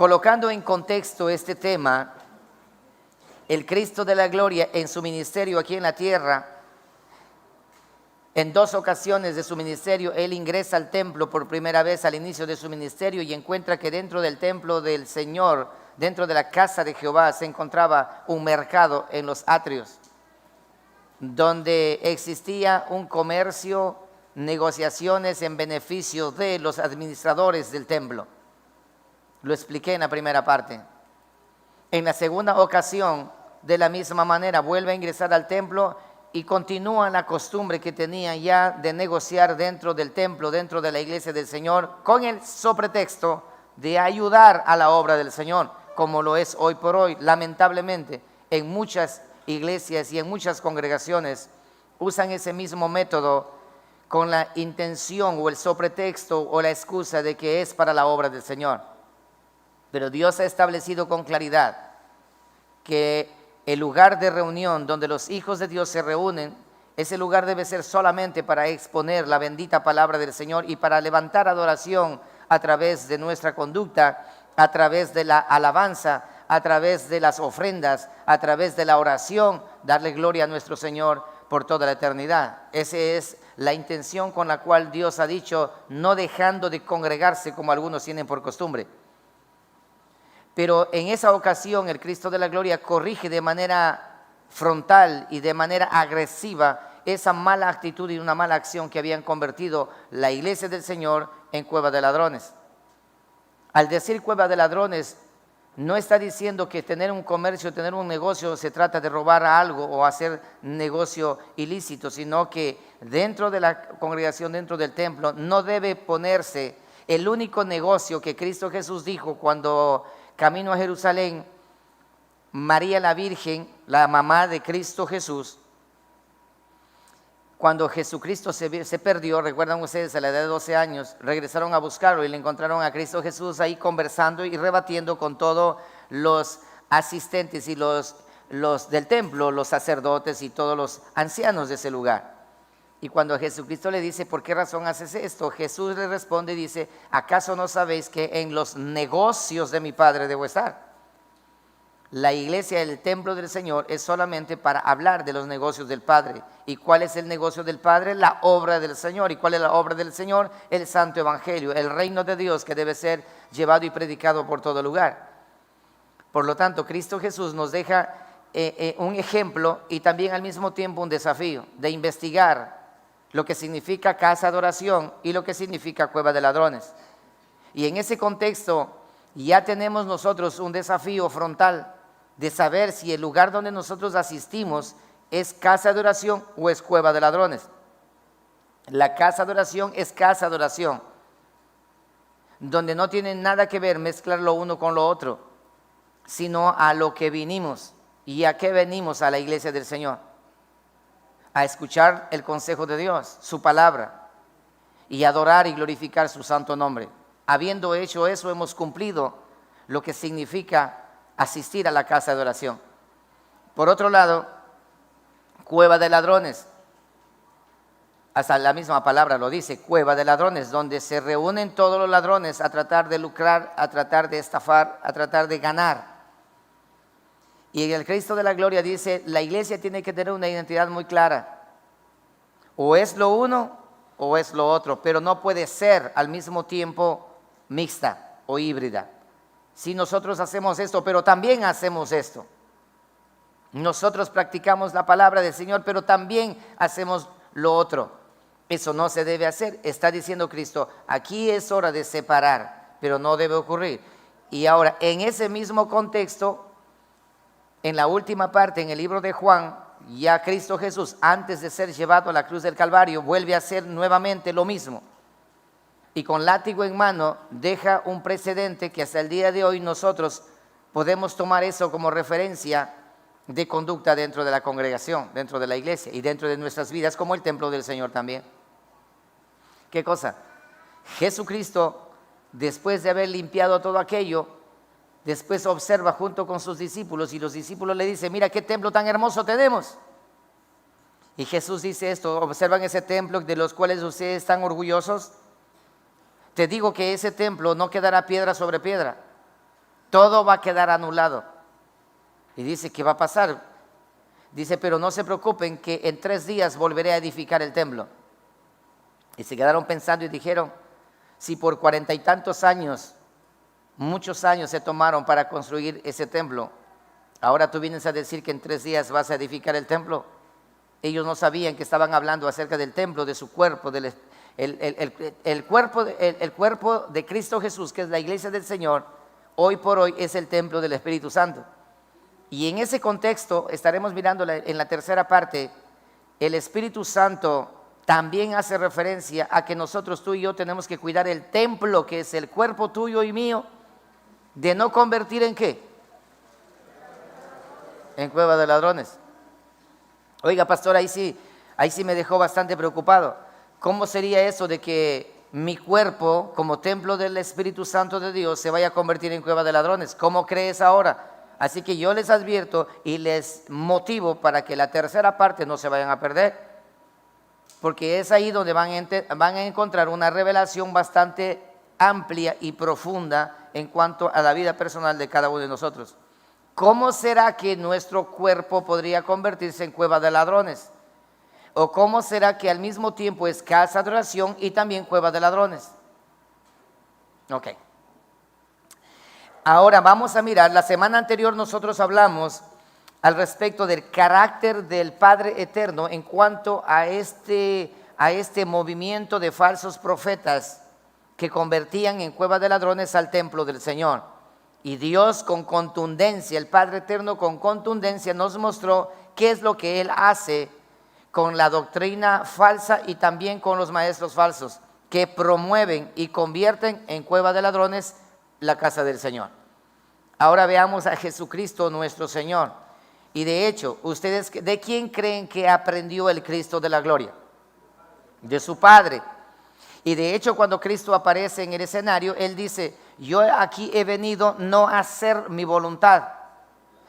colocando en contexto este tema, el Cristo de la gloria en su ministerio aquí en la tierra, en 2 ocasiones de su ministerio, Él ingresa al templo por primera vez al inicio de su ministerio y encuentra que dentro del templo del Señor, dentro de la casa de Jehová, se encontraba un mercado en los atrios, donde existía un comercio, negociaciones en beneficio de los administradores del templo. Lo expliqué en la primera parte. En la segunda ocasión, de la misma manera, vuelve a ingresar al templo y continúa la costumbre que tenía ya de negociar dentro del templo, dentro de la iglesia del Señor, con el sobretexto de ayudar a la obra del Señor, como lo es hoy por hoy. Lamentablemente, en muchas iglesias y en muchas congregaciones usan ese mismo método con la intención o el sobretexto o la excusa de que es para la obra del Señor. Pero Dios ha establecido con claridad que el lugar de reunión donde los hijos de Dios se reúnen, ese lugar debe ser solamente para exponer la bendita palabra del Señor y para levantar adoración a través de nuestra conducta, a través de la alabanza, a través de las ofrendas, a través de la oración, darle gloria a nuestro Señor por toda la eternidad. Esa es la intención con la cual Dios ha dicho, no dejando de congregarse como algunos tienen por costumbre. Pero en esa ocasión el Cristo de la gloria corrige de manera frontal y de manera agresiva esa mala actitud y una mala acción que habían convertido la iglesia del Señor en cueva de ladrones. Al decir cueva de ladrones, no está diciendo que tener un comercio, tener un negocio se trata de robar algo o hacer negocio ilícito, sino que dentro de la congregación, dentro del templo, no debe ponerse el único negocio que Cristo Jesús dijo cuando camino a Jerusalén, María la Virgen, la mamá de Cristo Jesús, cuando Jesucristo se perdió, recuerdan ustedes, a la edad de 12 años, regresaron a buscarlo y le encontraron a Cristo Jesús ahí conversando y rebatiendo con todos los asistentes y los del templo, los sacerdotes y todos los ancianos de ese lugar. Y cuando Jesucristo le dice, ¿por qué razón haces esto? Jesús le responde y dice, ¿acaso no sabéis que en los negocios de mi Padre debo estar? La iglesia, el templo del Señor, es solamente para hablar de los negocios del Padre. ¿Y cuál es el negocio del Padre? La obra del Señor. ¿Y cuál es la obra del Señor? El Santo Evangelio, el reino de Dios que debe ser llevado y predicado por todo lugar. Por lo tanto, Cristo Jesús nos deja un ejemplo y también al mismo tiempo un desafío de investigar lo que significa casa de oración y lo que significa cueva de ladrones. Y en ese contexto ya tenemos nosotros un desafío frontal de saber si el lugar donde nosotros asistimos es casa de oración o es cueva de ladrones. La casa de oración es casa de oración, donde no tiene nada que ver mezclar lo uno con lo otro, sino a lo que vinimos. ¿Y a qué venimos a la iglesia del Señor? A escuchar el consejo de Dios, su palabra, y adorar y glorificar su santo nombre. Habiendo hecho eso, hemos cumplido lo que significa asistir a la casa de oración. Por otro lado, cueva de ladrones. Hasta la misma palabra lo dice, cueva de ladrones, donde se reúnen todos los ladrones a tratar de lucrar, a tratar de estafar, a tratar de ganar. Y el Cristo de la gloria dice, la iglesia tiene que tener una identidad muy clara. O es lo uno o es lo otro, pero no puede ser al mismo tiempo mixta o híbrida. Si nosotros hacemos esto, pero también hacemos esto. Nosotros practicamos la palabra del Señor, pero también hacemos lo otro. Eso no se debe hacer. Está diciendo Cristo, aquí es hora de separar, pero no debe ocurrir. Y ahora, en ese mismo contexto, en la última parte, en el libro de Juan, ya Cristo Jesús, antes de ser llevado a la cruz del Calvario, vuelve a hacer nuevamente lo mismo. Y con látigo en mano deja un precedente que hasta el día de hoy nosotros podemos tomar eso como referencia de conducta dentro de la congregación, dentro de la iglesia y dentro de nuestras vidas como el templo del Señor también. ¿Qué cosa? Jesucristo, después de haber limpiado todo aquello, después observa junto con sus discípulos y los discípulos le dicen, mira qué templo tan hermoso tenemos. Y Jesús dice esto, observan ese templo de los cuales ustedes están orgullosos. Te digo que ese templo no quedará piedra sobre piedra, todo va a quedar anulado. Y dice, ¿qué va a pasar? Dice, pero no se preocupen que en 3 días volveré a edificar el templo. Y se quedaron pensando y dijeron, si por 40 y tantos años, muchos años se tomaron para construir ese templo, ahora tú vienes a decir que en 3 días vas a edificar el templo. Ellos no sabían que estaban hablando acerca del templo, de su cuerpo, el cuerpo de Cristo Jesús, que es la iglesia del Señor, hoy por hoy es el templo del Espíritu Santo. Y en ese contexto estaremos mirando en la tercera parte, el Espíritu Santo también hace referencia a que nosotros, tú y yo, tenemos que cuidar el templo, que es el cuerpo tuyo y mío, de no convertir en ¿qué? En cueva de ladrones. Oiga, pastor, ahí sí me dejó bastante preocupado. ¿Cómo sería eso de que mi cuerpo, como templo del Espíritu Santo de Dios, se vaya a convertir en cueva de ladrones? ¿Cómo crees ahora? Así que yo les advierto y les motivo para que la tercera parte no se vayan a perder, porque es ahí donde van a encontrar una revelación bastante amplia y profunda en cuanto a la vida personal de cada uno de nosotros. ¿Cómo será que nuestro cuerpo podría convertirse en cueva de ladrones? ¿O cómo será que al mismo tiempo es casa de oración y también cueva de ladrones? Ok. Ahora vamos a mirar, la semana anterior nosotros hablamos al respecto del carácter del Padre Eterno en cuanto a este movimiento de falsos profetas que convertían en cueva de ladrones al templo del Señor. Y Dios con contundencia, el Padre Eterno con contundencia nos mostró qué es lo que Él hace con la doctrina falsa y también con los maestros falsos que promueven y convierten en cueva de ladrones la casa del Señor. Ahora veamos a Jesucristo nuestro Señor. Y de hecho, ¿ustedes de quién creen que aprendió el Cristo de la gloria? De su Padre. Y de hecho, cuando Cristo aparece en el escenario, Él dice, yo aquí he venido no a hacer mi voluntad,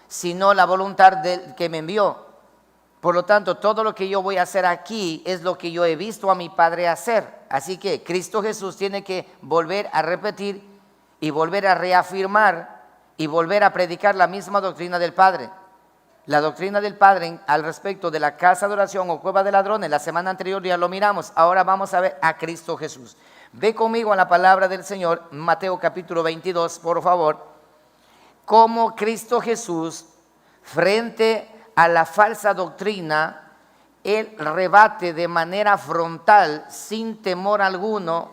sino la voluntad del que me envió. Por lo tanto, todo lo que yo voy a hacer aquí es lo que yo he visto a mi Padre hacer. Así que Cristo Jesús tiene que volver a repetir y volver a reafirmar y volver a predicar la misma doctrina del Padre. La doctrina del Padre al respecto de la casa de oración o cueva de ladrones, la semana anterior ya lo miramos. Ahora vamos a ver a Cristo Jesús. Ve conmigo a la palabra del Señor, Mateo capítulo 22, por favor. Cómo Cristo Jesús, frente a la falsa doctrina, Él rebate de manera frontal, sin temor alguno.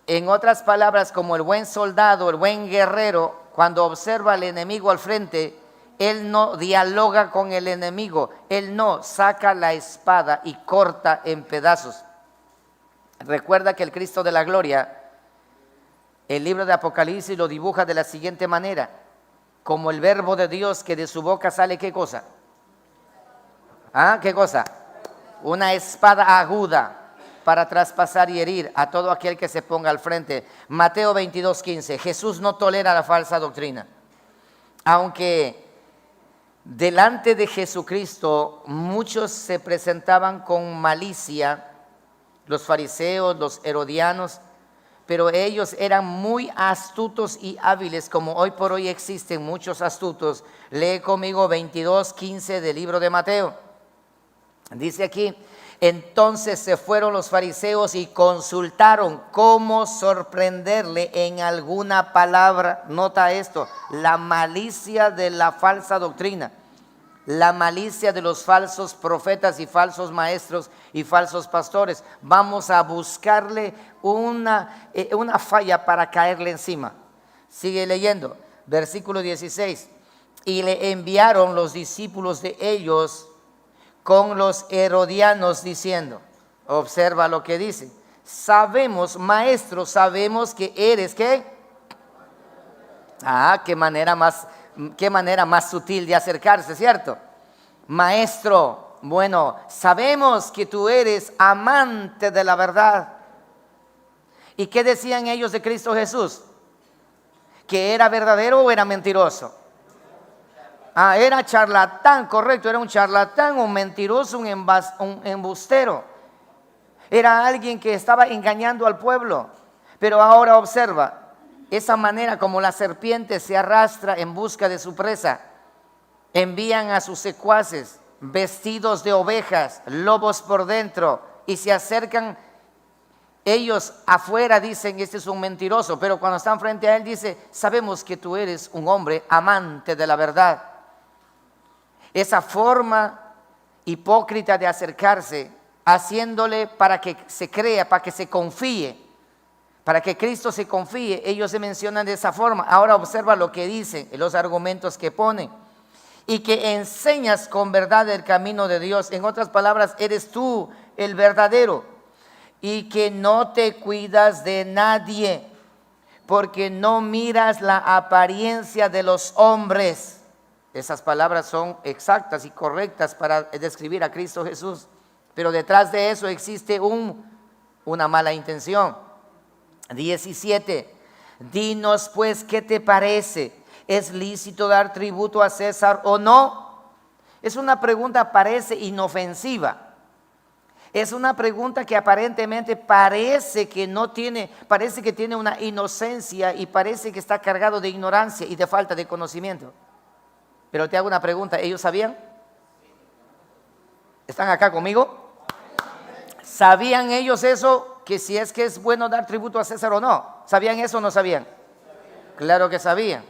En otras palabras, como el buen soldado, el buen guerrero, cuando observa al enemigo al frente, Él no dialoga con el enemigo, Él no saca la espada y corta en pedazos. Recuerda que el Cristo de la gloria, el libro de Apocalipsis lo dibuja de la siguiente manera, como el verbo de Dios que de su boca sale ¿qué cosa? ¿Qué cosa? Una espada aguda para traspasar y herir a todo aquel que se ponga al frente. Mateo 22:15, Jesús no tolera la falsa doctrina, aunque delante de Jesucristo muchos se presentaban con malicia, los fariseos, los herodianos, pero ellos eran muy astutos y hábiles, como hoy por hoy existen muchos astutos. Lee conmigo 22:15 del libro de Mateo. Dice aquí, entonces se fueron los fariseos y consultaron cómo sorprenderle en alguna palabra. Nota esto, la malicia de la falsa doctrina, la malicia de los falsos profetas y falsos maestros y falsos pastores. Vamos a buscarle una falla para caerle encima. Sigue leyendo, versículo 16. Y le enviaron los discípulos de ellos con los herodianos diciendo, observa lo que dice, sabemos, maestro, sabemos que eres, ¿qué? Qué manera más sutil de acercarse, ¿cierto? Maestro, bueno, sabemos que tú eres amante de la verdad. ¿Y qué decían ellos de Cristo Jesús? ¿Que era verdadero o era mentiroso? Era charlatán, correcto, era un charlatán, un mentiroso, un embustero. Era alguien que estaba engañando al pueblo. Pero ahora observa, esa manera como la serpiente se arrastra en busca de su presa, envían a sus secuaces vestidos de ovejas, lobos por dentro, y se acercan. Ellos afuera dicen, este es un mentiroso, pero cuando están frente a él dice, sabemos que tú eres un hombre amante de la verdad. Esa forma hipócrita de acercarse, haciéndole para que se crea, para que se confíe, para que Cristo se confíe, ellos se mencionan de esa forma. Ahora observa lo que dicen, los argumentos que ponen. Y que enseñas con verdad el camino de Dios. En otras palabras, eres tú el verdadero. Y que no te cuidas de nadie, porque no miras la apariencia de los hombres. Esas palabras son exactas y correctas para describir a Cristo Jesús. Pero detrás de eso existe una mala intención. 17. Dinos pues, ¿qué te parece? ¿Es lícito dar tributo a César o no? Es una pregunta, parece inofensiva. Es una pregunta que aparentemente parece que tiene una inocencia y parece que está cargado de ignorancia y de falta de conocimiento. Pero te hago una pregunta, ¿ellos sabían? ¿Están acá conmigo? ¿Sabían ellos eso? Que si es que es bueno dar tributo a César o no. ¿Sabían eso o no sabían? Claro que sabían.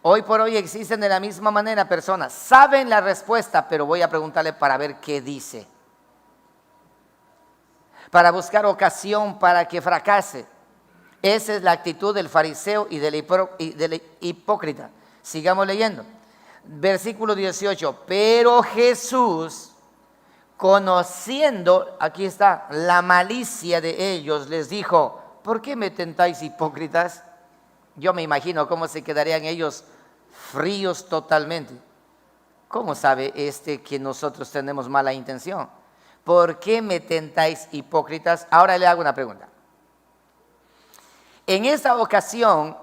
Hoy por hoy existen de la misma manera personas, saben la respuesta, pero voy a preguntarle para ver qué dice. Para buscar ocasión para que fracase. Esa es la actitud del fariseo y del hipócrita. Sigamos leyendo. Versículo 18. Pero Jesús, conociendo, aquí está, la malicia de ellos, les dijo, ¿por qué me tentáis, hipócritas? Yo me imagino cómo se quedarían ellos fríos totalmente. ¿Cómo sabe que nosotros tenemos mala intención? ¿Por qué me tentáis, hipócritas? Ahora le hago una pregunta. En esta ocasión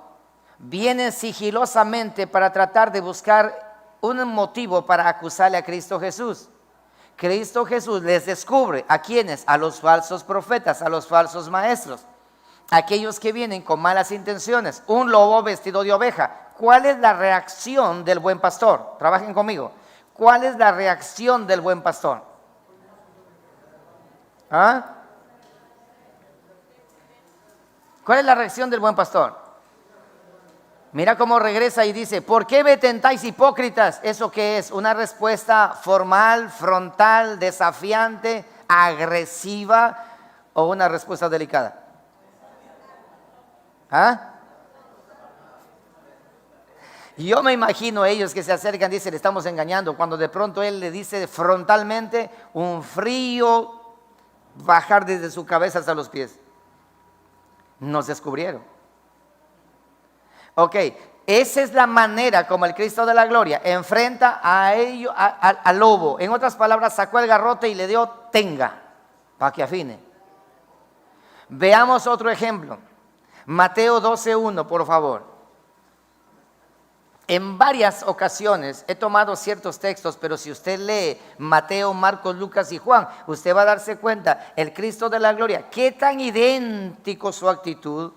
vienen sigilosamente para tratar de buscar un motivo para acusarle a Cristo Jesús. Cristo Jesús les descubre a quienes, a los falsos profetas, a los falsos maestros, aquellos que vienen con malas intenciones, un lobo vestido de oveja. ¿Cuál es la reacción del buen pastor? Trabajen conmigo. ¿Cuál es la reacción del buen pastor? ¿Ah? ¿Cuál es la reacción del buen pastor? Mira cómo regresa y dice, ¿por qué me tentáis, hipócritas? ¿Eso qué es? Una respuesta formal, frontal, desafiante, agresiva o una respuesta delicada. ¿Ah? Yo me imagino ellos que se acercan y dicen, le estamos engañando, cuando de pronto él le dice frontalmente un frío bajar desde su cabeza hasta los pies. Nos descubrieron. Ok, esa es la manera como el Cristo de la Gloria enfrenta a ellos, al lobo. En otras palabras, sacó el garrote y le dio tenga, para que afine. Veamos otro ejemplo. Mateo 12:1, por favor. En varias ocasiones he tomado ciertos textos, pero si usted lee Mateo, Marcos, Lucas y Juan, usted va a darse cuenta, el Cristo de la Gloria, qué tan idéntico su actitud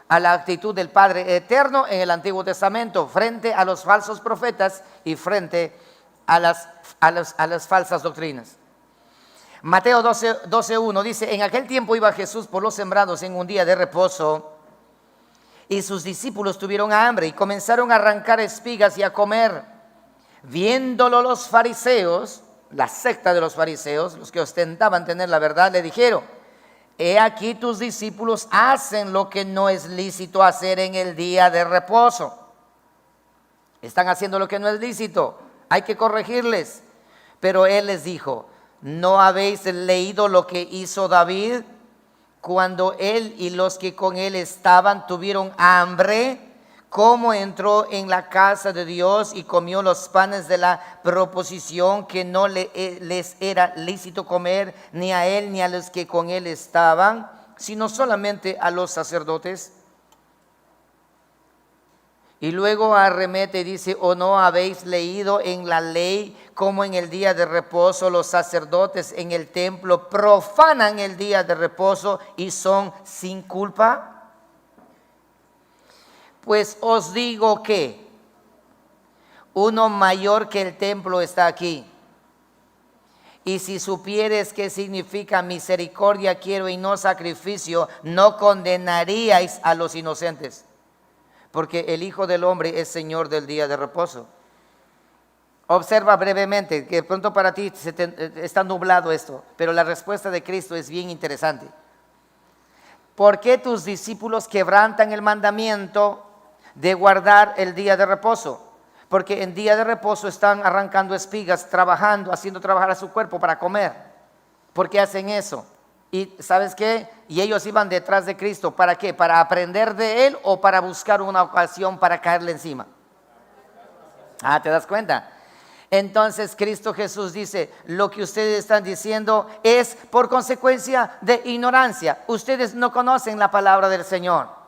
a la actitud del Padre Eterno en el Antiguo Testamento, frente a los falsos profetas y frente a las falsas doctrinas. Mateo 12:1 dice, en aquel tiempo iba Jesús por los sembrados en un día de reposo, y sus discípulos tuvieron hambre y comenzaron a arrancar espigas y a comer. Viéndolo los fariseos, la secta de los fariseos, los que ostentaban tener la verdad, le dijeron, he aquí tus discípulos hacen lo que no es lícito hacer en el día de reposo. Están haciendo lo que no es lícito, hay que corregirles. Pero él les dijo, ¿no habéis leído lo que hizo David cuando él y los que con él estaban tuvieron hambre? Cómo entró en la casa de Dios y comió los panes de la proposición que no les era lícito comer, ni a él ni a los que con él estaban, sino solamente a los sacerdotes. Y luego arremete y dice, ¿o no habéis leído en la ley cómo en el día de reposo los sacerdotes en el templo profanan el día de reposo y son sin culpa? Pues os digo que uno mayor que el templo está aquí. Y si supieres qué significa misericordia quiero y no sacrificio, no condenaríais a los inocentes, porque el Hijo del Hombre es Señor del día de reposo. Observa brevemente, que de pronto para ti está nublado esto, pero la respuesta de Cristo es bien interesante. ¿Por qué tus discípulos quebrantan el mandamiento de guardar el día de reposo? Porque en día de reposo están arrancando espigas, trabajando, haciendo trabajar a su cuerpo para comer. ¿Por qué hacen eso? ¿Y sabes qué? Y ellos iban detrás de Cristo. ¿Para qué? ¿Para aprender de Él o para buscar una ocasión para caerle encima? ¿Te das cuenta? Entonces Cristo Jesús dice, lo que ustedes están diciendo es por consecuencia de ignorancia. Ustedes no conocen la palabra del Señor.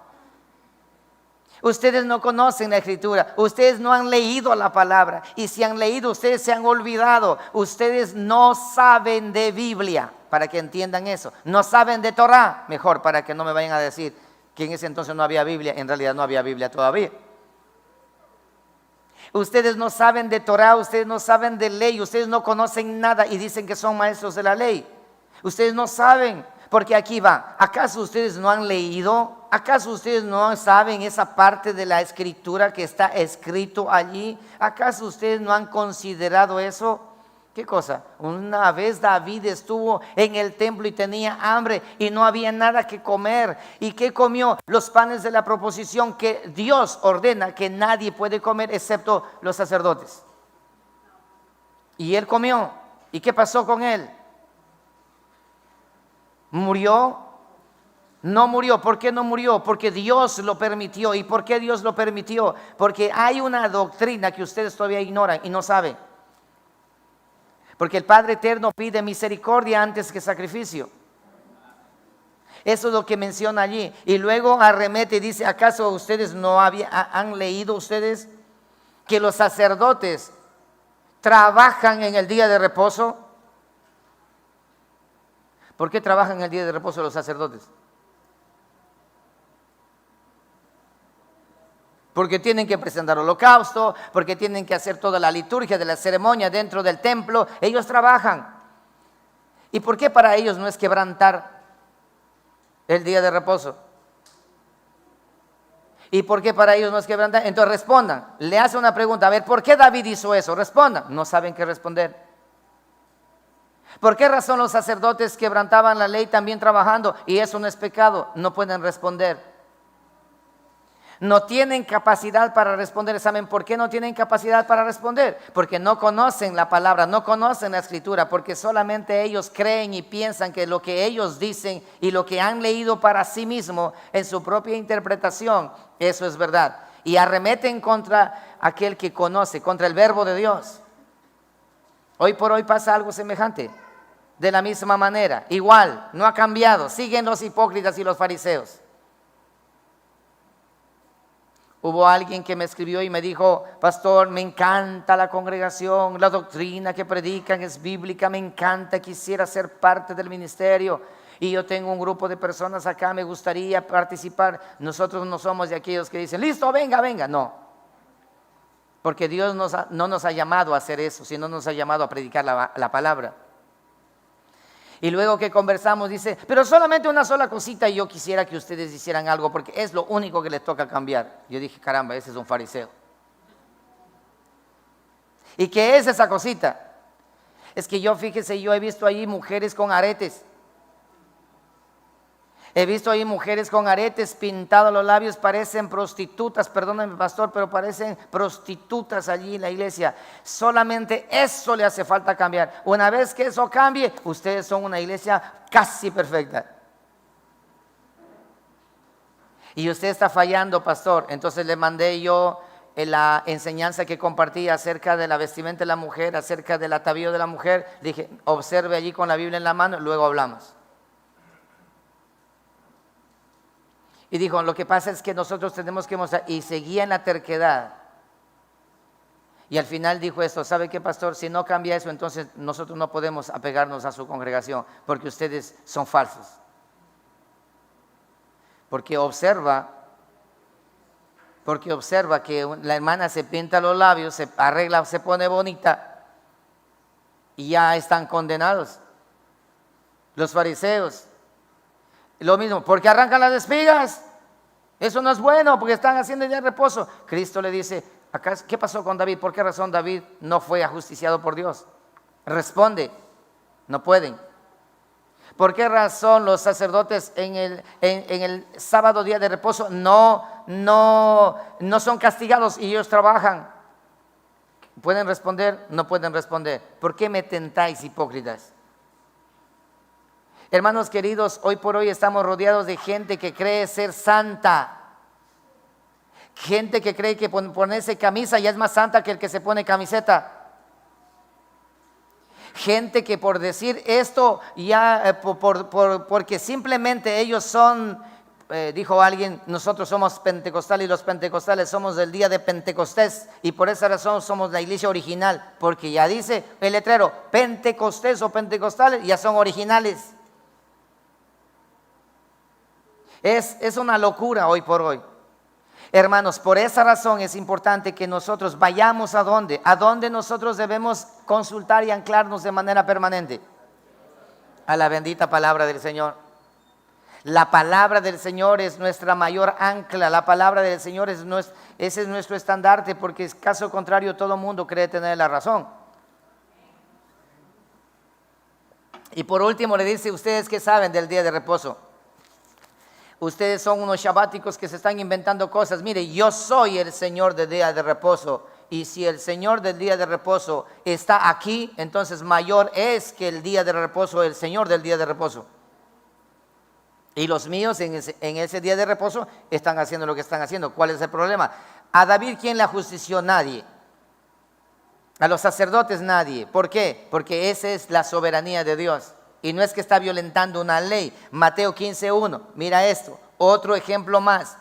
Ustedes no conocen la Escritura, ustedes no han leído la palabra, y si han leído ustedes se han olvidado. Ustedes no saben de Biblia, para que entiendan eso. No saben de Torah, mejor, para que no me vayan a decir que en ese entonces no había Biblia. En realidad no había Biblia todavía. Ustedes no saben de Torah, ustedes no saben de ley, ustedes no conocen nada y dicen que son maestros de la ley. Ustedes no saben, porque aquí va. ¿Acaso ustedes no han leído? ¿Acaso ustedes no saben esa parte de la Escritura que está escrito allí? ¿Acaso ustedes no han considerado eso? ¿Qué cosa? Una vez David estuvo en el templo y tenía hambre y no había nada que comer. ¿Y qué comió? Los panes de la proposición que Dios ordena que nadie puede comer excepto los sacerdotes. Y él comió. ¿Y qué pasó con él? ¿Murió? No murió. ¿Por qué no murió? Porque Dios lo permitió. ¿Y por qué Dios lo permitió? Porque hay una doctrina que ustedes todavía ignoran y no saben. Porque el Padre Eterno pide misericordia antes que sacrificio. Eso es lo que menciona allí. Y luego arremete y dice, ¿acaso ustedes no han leído ustedes que los sacerdotes trabajan en el día de reposo? ¿Por qué trabajan en el día de reposo los sacerdotes? Porque tienen que presentar holocausto, porque tienen que hacer toda la liturgia de la ceremonia dentro del templo. Ellos trabajan. ¿Y por qué para ellos no es quebrantar el día de reposo? ¿Y por qué para ellos no es quebrantar? Entonces respondan. Le hace una pregunta. A ver, ¿por qué David hizo eso? Respondan. No saben qué responder. ¿Por qué razón los sacerdotes quebrantaban la ley también trabajando? Y eso no es pecado. No pueden responder. No tienen capacidad para responder. ¿Saben por qué no tienen capacidad para responder? Porque no conocen la palabra, no conocen la Escritura, porque solamente ellos creen y piensan que lo que ellos dicen y lo que han leído para sí mismo en su propia interpretación, eso es verdad. Y arremeten contra aquel que conoce, contra el verbo de Dios. Hoy por hoy pasa algo semejante. De la misma manera, igual, no ha cambiado. Siguen los hipócritas y los fariseos. Hubo alguien que me escribió y me dijo, pastor, me encanta la congregación, la doctrina que predican es bíblica, me encanta, quisiera ser parte del ministerio y yo tengo un grupo de personas acá, me gustaría participar. Nosotros no somos de aquellos que dicen, listo, venga, venga, no. Porque Dios no nos ha llamado a hacer eso, sino nos ha llamado a predicar la palabra. Y luego que conversamos dice, pero solamente una sola cosita y yo quisiera que ustedes hicieran algo porque es lo único que les toca cambiar. Yo dije, caramba, ese es un fariseo. ¿Y qué es esa cosita? Es que yo, fíjese, yo he visto ahí mujeres con aretes. He visto ahí mujeres con aretes pintados los labios, parecen prostitutas, perdónenme pastor, pero parecen prostitutas allí en la iglesia. Solamente eso le hace falta cambiar. Una vez que eso cambie, ustedes son una iglesia casi perfecta. Y usted está fallando, pastor. Entonces le mandé yo la enseñanza que compartí acerca de la vestimenta de la mujer, acerca del atavío de la mujer. Dije, observe allí con la Biblia en la mano, luego hablamos. Y dijo, lo que pasa es que nosotros tenemos que mostrar, y seguía en la terquedad. Y al final dijo esto, ¿sabe qué, pastor? Si no cambia eso, entonces nosotros no podemos apegarnos a su congregación, porque ustedes son falsos. Porque observa porque observa que la hermana se pinta los labios, se arregla, se pone bonita y ya están condenados. Los fariseos, lo mismo, porque arrancan las espigas. Eso no es bueno porque están haciendo ya reposo. Cristo le dice, ¿qué pasó con David? ¿Por qué razón David no fue ajusticiado por Dios? Responde, no pueden. ¿Por qué razón los sacerdotes en el sábado, día de reposo, no son castigados y ellos trabajan? ¿Pueden responder? No pueden responder. ¿Por qué me tentáis, hipócritas? Hermanos queridos, hoy por hoy estamos rodeados de gente que cree ser santa. Gente que cree que ponerse camisa ya es más santa que el que se pone camiseta. Gente que por decir esto, ya porque simplemente ellos son, dijo alguien, nosotros somos pentecostales y los pentecostales somos del día de Pentecostés y por esa razón somos la iglesia original, porque ya dice el letrero, Pentecostés o pentecostales ya son originales. Es una locura hoy por hoy. Hermanos, por esa razón es importante que nosotros vayamos a dónde nosotros debemos consultar y anclarnos de manera permanente. A la bendita palabra del Señor. La palabra del Señor es nuestra mayor ancla. La palabra del Señor ese es nuestro estandarte, porque caso contrario todo mundo cree tener la razón. Y por último le dice, ustedes que saben del día de reposo. Ustedes son unos shabáticos que se están inventando cosas. Mire, yo soy el Señor del día de reposo. Y si el Señor del día de reposo está aquí, entonces mayor es que el día de reposo, el Señor del día de reposo. Y los míos en ese día de reposo están haciendo lo que están haciendo. ¿Cuál es el problema? A David, ¿quién le ajustició? Nadie. A los sacerdotes, nadie. ¿Por qué? Porque esa es la soberanía de Dios. Y no es que está violentando una ley. Mateo 15:1, mira esto, otro ejemplo más.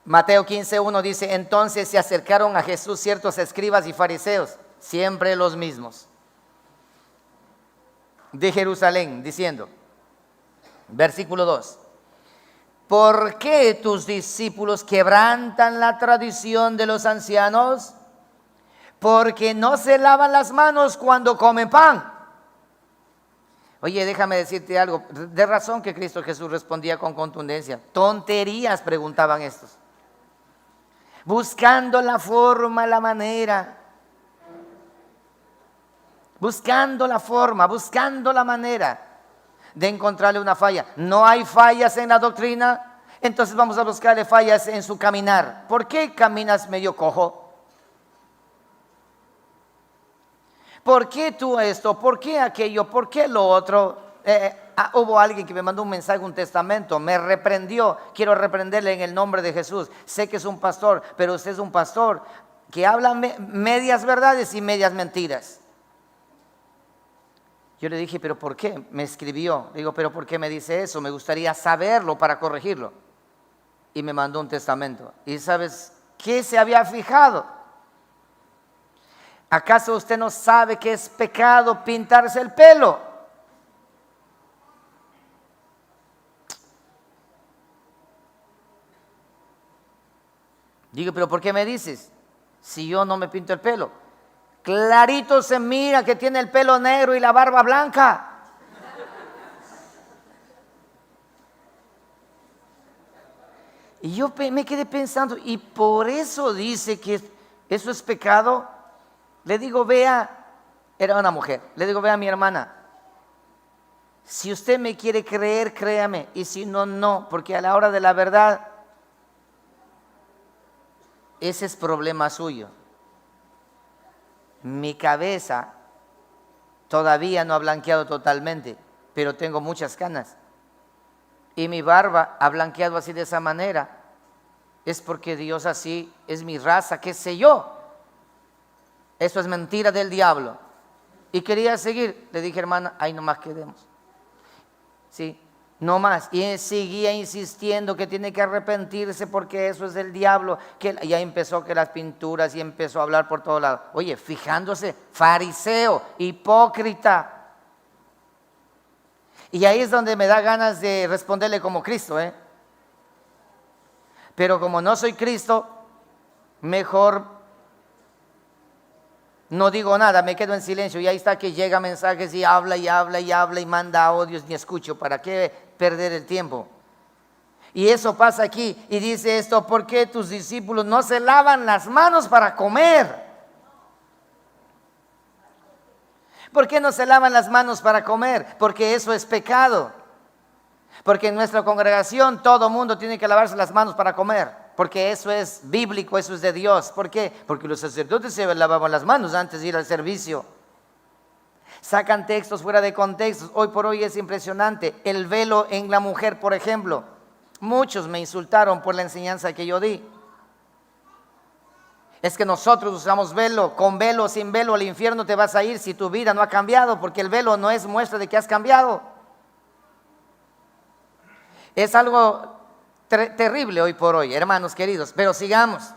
Mateo 15:1 dice, entonces se acercaron a Jesús ciertos escribas y fariseos, siempre los mismos, de Jerusalén, diciendo, versículo 2, ¿por qué tus discípulos quebrantan la tradición de los ancianos? Porque no se lavan las manos cuando comen pan. Oye, déjame decirte algo. De razón que Cristo Jesús respondía con contundencia. Tonterías preguntaban estos. Buscando la forma, la manera. Buscando la forma, buscando la manera de encontrarle una falla. No hay fallas en la doctrina, entonces vamos a buscarle fallas en su caminar. ¿Por qué caminas medio cojo? ¿Por qué tú esto? ¿Por qué aquello? ¿Por qué lo otro? Hubo alguien que me mandó un mensaje, un testamento, me reprendió. Quiero reprenderle en el nombre de Jesús. Sé que es un pastor, pero usted es un pastor que habla medias verdades y medias mentiras. Yo le dije, ¿pero por qué? Me escribió. Digo, ¿pero por qué me dice eso? Me gustaría saberlo para corregirlo. Y me mandó un testamento. ¿Y sabes qué se había fijado? ¿Acaso usted no sabe que es pecado pintarse el pelo? Digo, ¿pero por qué me dices? Si yo no me pinto el pelo. Clarito se mira que tiene el pelo negro y la barba blanca. Y yo me quedé pensando, ¿y por eso dice que eso es pecado? Le digo, vea, era una mujer, le digo, vea mi hermana, si usted me quiere creer, créame, y si no, no, porque a la hora de la verdad, ese es problema suyo. Mi cabeza todavía no ha blanqueado totalmente, pero tengo muchas canas. Y mi barba ha blanqueado así de esa manera. Es porque Dios así es mi raza, qué sé yo. Eso es mentira del diablo. Y quería seguir. Le dije, hermana, ahí nomás quedemos. Sí, no más. Y seguía insistiendo que tiene que arrepentirse porque eso es del diablo. Que ya empezó que las pinturas y empezó a hablar por todos lados. Oye, fijándose, fariseo, hipócrita. Y ahí es donde me da ganas de responderle como Cristo, Pero como no soy Cristo, mejor no digo nada, me quedo en silencio. Y ahí está que llega mensajes y habla y habla y habla y manda audios, ni escucho. ¿Para qué perder el tiempo? Y eso pasa aquí. Y dice esto: ¿por qué tus discípulos no se lavan las manos para comer? ¿Por qué no se lavan las manos para comer? Porque eso es pecado. Porque en nuestra congregación todo mundo tiene que lavarse las manos para comer. Porque eso es bíblico, eso es de Dios. ¿Por qué? Porque los sacerdotes se lavaban las manos antes de ir al servicio. Sacan textos fuera de contexto. Hoy por hoy es impresionante. El velo en la mujer, por ejemplo. Muchos me insultaron por la enseñanza que yo di. Es que nosotros usamos velo, con velo o sin velo al infierno te vas a ir si tu vida no ha cambiado, porque el velo no es muestra de que has cambiado. Es algo terrible hoy por hoy, hermanos queridos, pero sigamos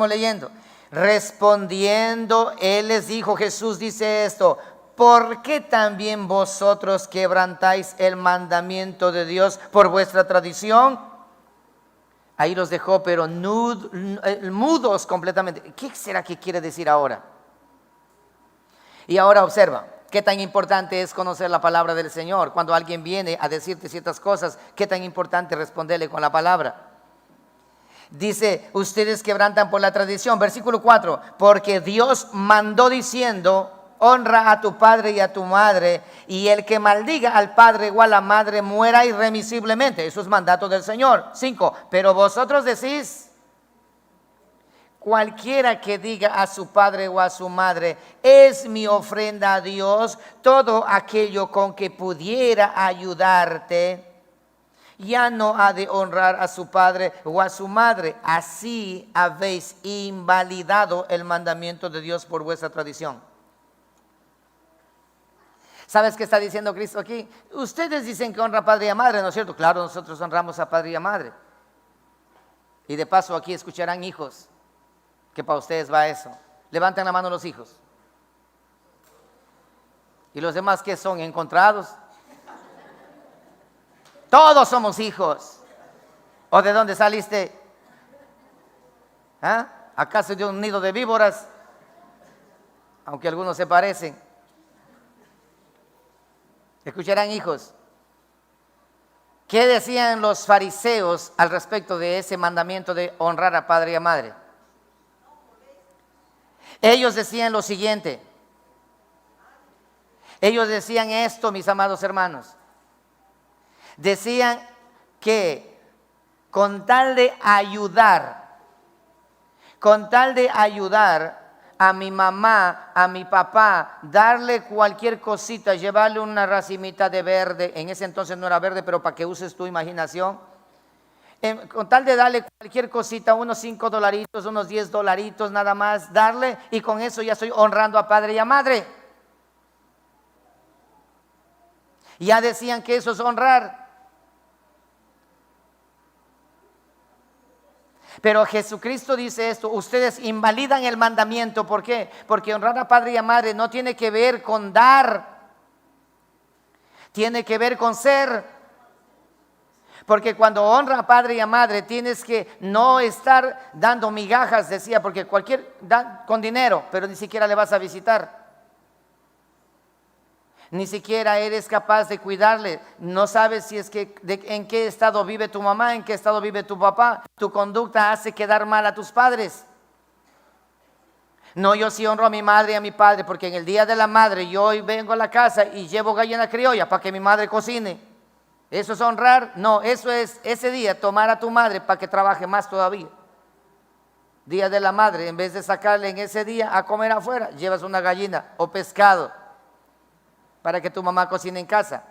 leyendo. Respondiendo, él les dijo, Jesús dice esto: ¿por qué también vosotros quebrantáis el mandamiento de Dios por vuestra tradición? Ahí los dejó, pero mudos completamente. ¿Qué será que quiere decir ahora? Y ahora observa, qué tan importante es conocer la palabra del Señor. Cuando alguien viene a decirte ciertas cosas, qué tan importante responderle con la palabra. Dice, ustedes quebrantan por la tradición. Versículo 4, porque Dios mandó diciendo: honra a tu padre y a tu madre, y el que maldiga al padre o a la madre muera irremisiblemente. Eso es mandato del Señor. 5, pero vosotros decís: cualquiera que diga a su padre o a su madre, es mi ofrenda a Dios, todo aquello con que pudiera ayudarte, ya no ha de honrar a su padre o a su madre. Así habéis invalidado el mandamiento de Dios por vuestra tradición. ¿Sabes qué está diciendo Cristo aquí? Ustedes dicen que honra a padre y a madre, ¿no es cierto? Claro, nosotros honramos a padre y a madre. Y de paso aquí escucharán hijos, que para ustedes va eso. Levanten la mano los hijos. ¿Y los demás qué son? ¿Encontrados? Todos somos hijos. ¿O de dónde saliste? ¿Acaso de un nido de víboras? Aunque algunos se parecen. Escucharán hijos. ¿Qué decían los fariseos al respecto de ese mandamiento de honrar a padre y a madre? Ellos decían lo siguiente. Ellos decían esto, mis amados hermanos. Decían que con tal de ayudar a mi mamá, a mi papá, darle cualquier cosita, llevarle una racimita de verde, en ese entonces no era verde, pero para que uses tu imaginación, con tal de darle cualquier cosita, unos $5, unos $10, nada más, darle, y con eso ya estoy honrando a padre y a madre. Ya decían que eso es honrar. Pero Jesucristo dice esto: ustedes invalidan el mandamiento. ¿Por qué? Porque honrar a padre y a madre no tiene que ver con dar, tiene que ver con ser. Porque cuando honra a padre y a madre tienes que no estar dando migajas, decía, porque con dinero, pero ni siquiera le vas a visitar. Ni siquiera eres capaz de cuidarle. No sabes si es que en qué estado vive tu mamá, en qué estado vive tu papá. Tu conducta hace quedar mal a tus padres. No, yo sí honro a mi madre y a mi padre, porque en el día de la madre yo hoy vengo a la casa y llevo gallina criolla para que mi madre cocine. ¿Eso es honrar? No, eso es ese día tomar a tu madre para que trabaje más todavía. Día de la madre, en vez de sacarle en ese día a comer afuera, llevas una gallina o pescado para que tu mamá cocine en casa.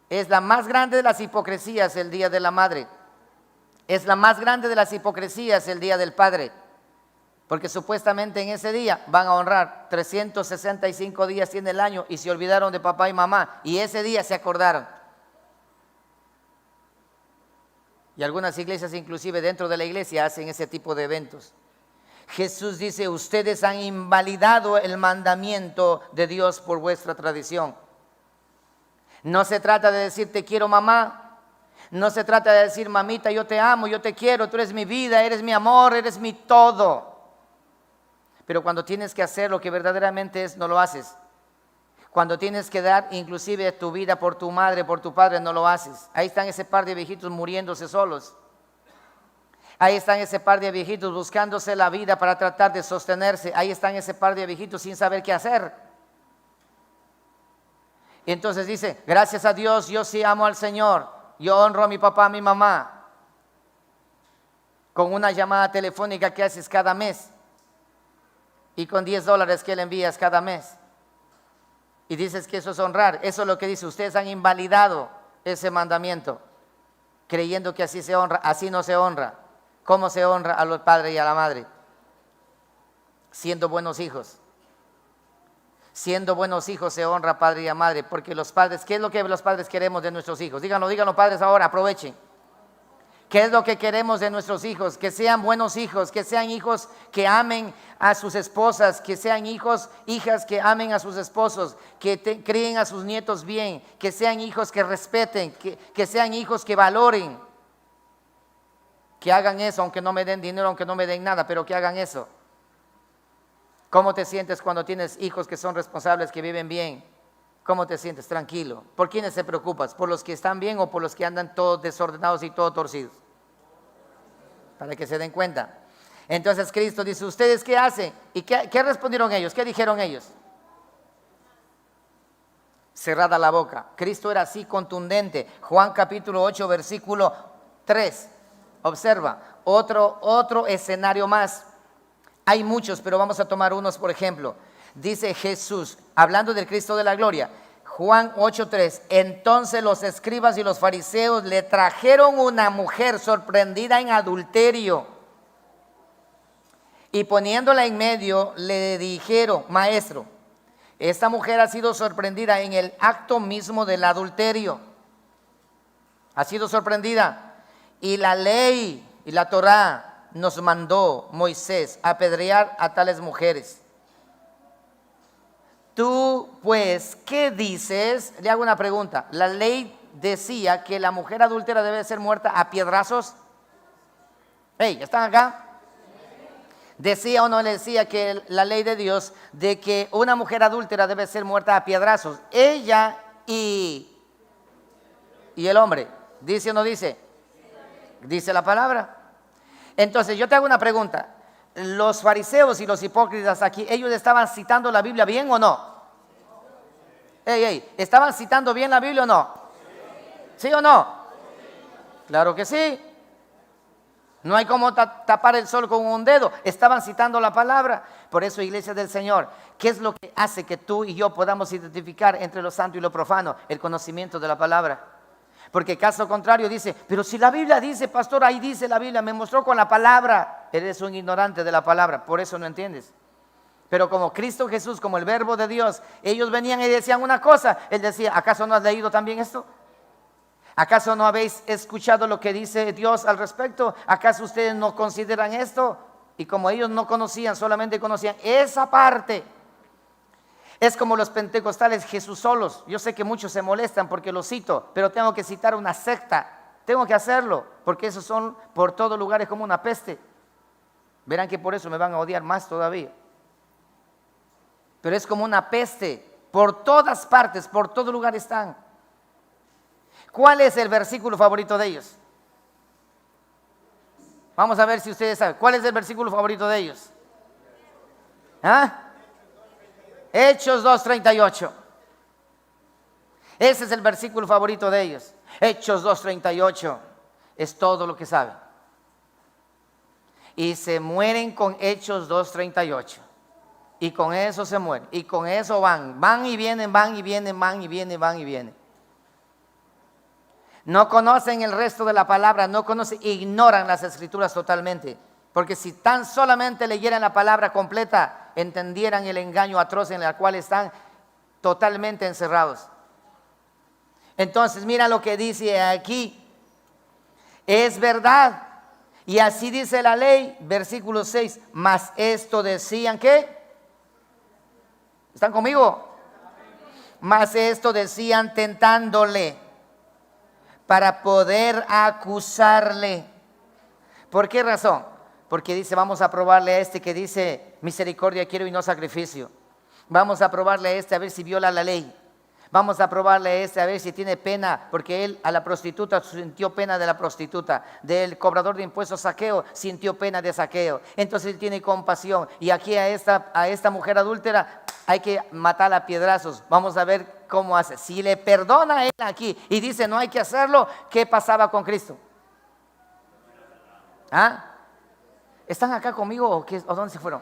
Es la más grande de las hipocresías el día de la madre. Es la más grande de las hipocresías el día del padre. Porque supuestamente en ese día van a honrar. 365 días tiene el año y se olvidaron de papá y mamá. Y ese día se acordaron. Y algunas iglesias inclusive dentro de la iglesia hacen ese tipo de eventos. Jesús dice: ustedes han invalidado el mandamiento de Dios por vuestra tradición. No se trata de decir te quiero mamá. No se trata de decir mamita yo te amo, yo te quiero, tú eres mi vida, eres mi amor, eres mi todo. Pero cuando tienes que hacer lo que verdaderamente es, no lo haces. Cuando tienes que dar inclusive tu vida por tu madre, por tu padre, no lo haces. Ahí están ese par de viejitos muriéndose solos. Ahí están ese par de viejitos buscándose la vida para tratar de sostenerse. Ahí están ese par de viejitos sin saber qué hacer. Y entonces dice, gracias a Dios, yo sí amo al Señor. Yo honro a mi papá, a mi mamá. Con una llamada telefónica que haces cada mes. Y con $10 que le envías cada mes. Y dices que eso es honrar. Eso es lo que dice. Ustedes han invalidado ese mandamiento, creyendo que así se honra. Así no se honra. ¿Cómo se honra a los padres y a la madre? Siendo buenos hijos. Siendo buenos hijos se honra a padre y a madre. Porque los padres, ¿qué es lo que los padres queremos de nuestros hijos? Díganlo padres ahora, aprovechen. ¿Qué es lo que queremos de nuestros hijos? Que sean buenos hijos, que sean hijos que amen a sus esposas, que sean hijas que amen a sus esposos, que críen a sus nietos bien, que sean hijos que respeten, que sean hijos que valoren, que hagan eso, aunque no me den dinero, aunque no me den nada, pero que hagan eso. ¿Cómo te sientes cuando tienes hijos que son responsables, que viven bien? ¿Cómo te sientes? Tranquilo. ¿Por quiénes te preocupas? ¿Por los que están bien o por los que andan todos desordenados y todos torcidos? Para que se den cuenta. Entonces Cristo dice, ¿ustedes qué hacen? ¿Y qué respondieron ellos? ¿Qué dijeron ellos? Cerrada la boca. Cristo era así contundente. Juan capítulo 8 versículo 3. Observa, otro escenario más. Hay muchos, pero vamos a tomar unos por ejemplo. Dice Jesús, hablando del Cristo de la gloria, Juan 8:3, entonces los escribas y los fariseos le trajeron una mujer sorprendida en adulterio y poniéndola en medio le dijeron, maestro, esta mujer ha sido sorprendida en el acto mismo del adulterio, ha sido sorprendida, y la ley y la Torá nos mandó Moisés a apedrear a tales mujeres. Tú, pues, ¿qué dices? Le hago una pregunta. ¿La ley decía que la mujer adúltera debe ser muerta a piedrazos? Hey, ¿están acá? ¿Decía o no le decía que la ley de Dios de que una mujer adúltera debe ser muerta a piedrazos? Ella y el hombre. ¿Dice o no dice? Dice la palabra. Entonces yo te hago una pregunta. Los fariseos y los hipócritas aquí, ¿ellos estaban citando la Biblia bien o no? ¿Estaban citando bien la Biblia o no? ¿Sí o no? Claro que sí. No hay como tapar el sol con un dedo. Estaban citando la palabra. Por eso, iglesia del Señor, ¿qué es lo que hace que tú y yo podamos identificar entre lo santo y lo profano? El conocimiento de la palabra. Porque caso contrario dice, pero si la Biblia dice, pastor, ahí dice la Biblia, me mostró con la palabra. Eres un ignorante de la palabra, por eso no entiendes. Pero como Cristo Jesús, como el verbo de Dios, ellos venían y decían una cosa. Él decía, ¿acaso no has leído también esto? ¿Acaso no habéis escuchado lo que dice Dios al respecto? ¿Acaso ustedes no consideran esto? Y como ellos no conocían, solamente conocían esa parte. Es como los pentecostales Jesús solos. Yo sé que muchos se molestan porque lo cito, pero tengo que citar una secta. Tengo que hacerlo, porque esos son por todos lugares como una peste. Verán que por eso me van a odiar más todavía. Pero es como una peste. Por todas partes, por todo lugar están. ¿Cuál es el versículo favorito de ellos? Vamos a ver si ustedes saben. ¿Cuál es el versículo favorito de ellos? ¿Ah? Hechos 2:38. Ese es el versículo favorito de ellos. Hechos 2:38 es todo lo que saben. Y se mueren con Hechos 2:38. Y con eso se mueren. Y con eso van y vienen, van y vienen, van y vienen, van y vienen. No conocen el resto de la palabra, no conocen, ignoran las escrituras totalmente. Porque si tan solamente leyeran la palabra completa, entendieran el engaño atroz en el cual están totalmente encerrados. Entonces mira lo que dice aquí. Es verdad. Y así dice la ley, versículo 6. Mas esto decían, ¿qué? ¿Están conmigo? Mas esto decían tentándole para poder acusarle. ¿Por qué razón? Porque dice, vamos a probarle a este que dice misericordia quiero y no sacrificio. Vamos a probarle a este a ver si viola la ley. Vamos a probarle a este a ver si tiene pena, porque él a la prostituta sintió pena de la prostituta, del cobrador de impuestos Zaqueo sintió pena de Zaqueo. Entonces él tiene compasión y aquí a esta mujer adúltera hay que matarla a piedrazos. Vamos a ver cómo hace. Si le perdona a él aquí y dice no hay que hacerlo, ¿qué pasaba con Cristo? ¿Ah? ¿Están acá conmigo o dónde se fueron?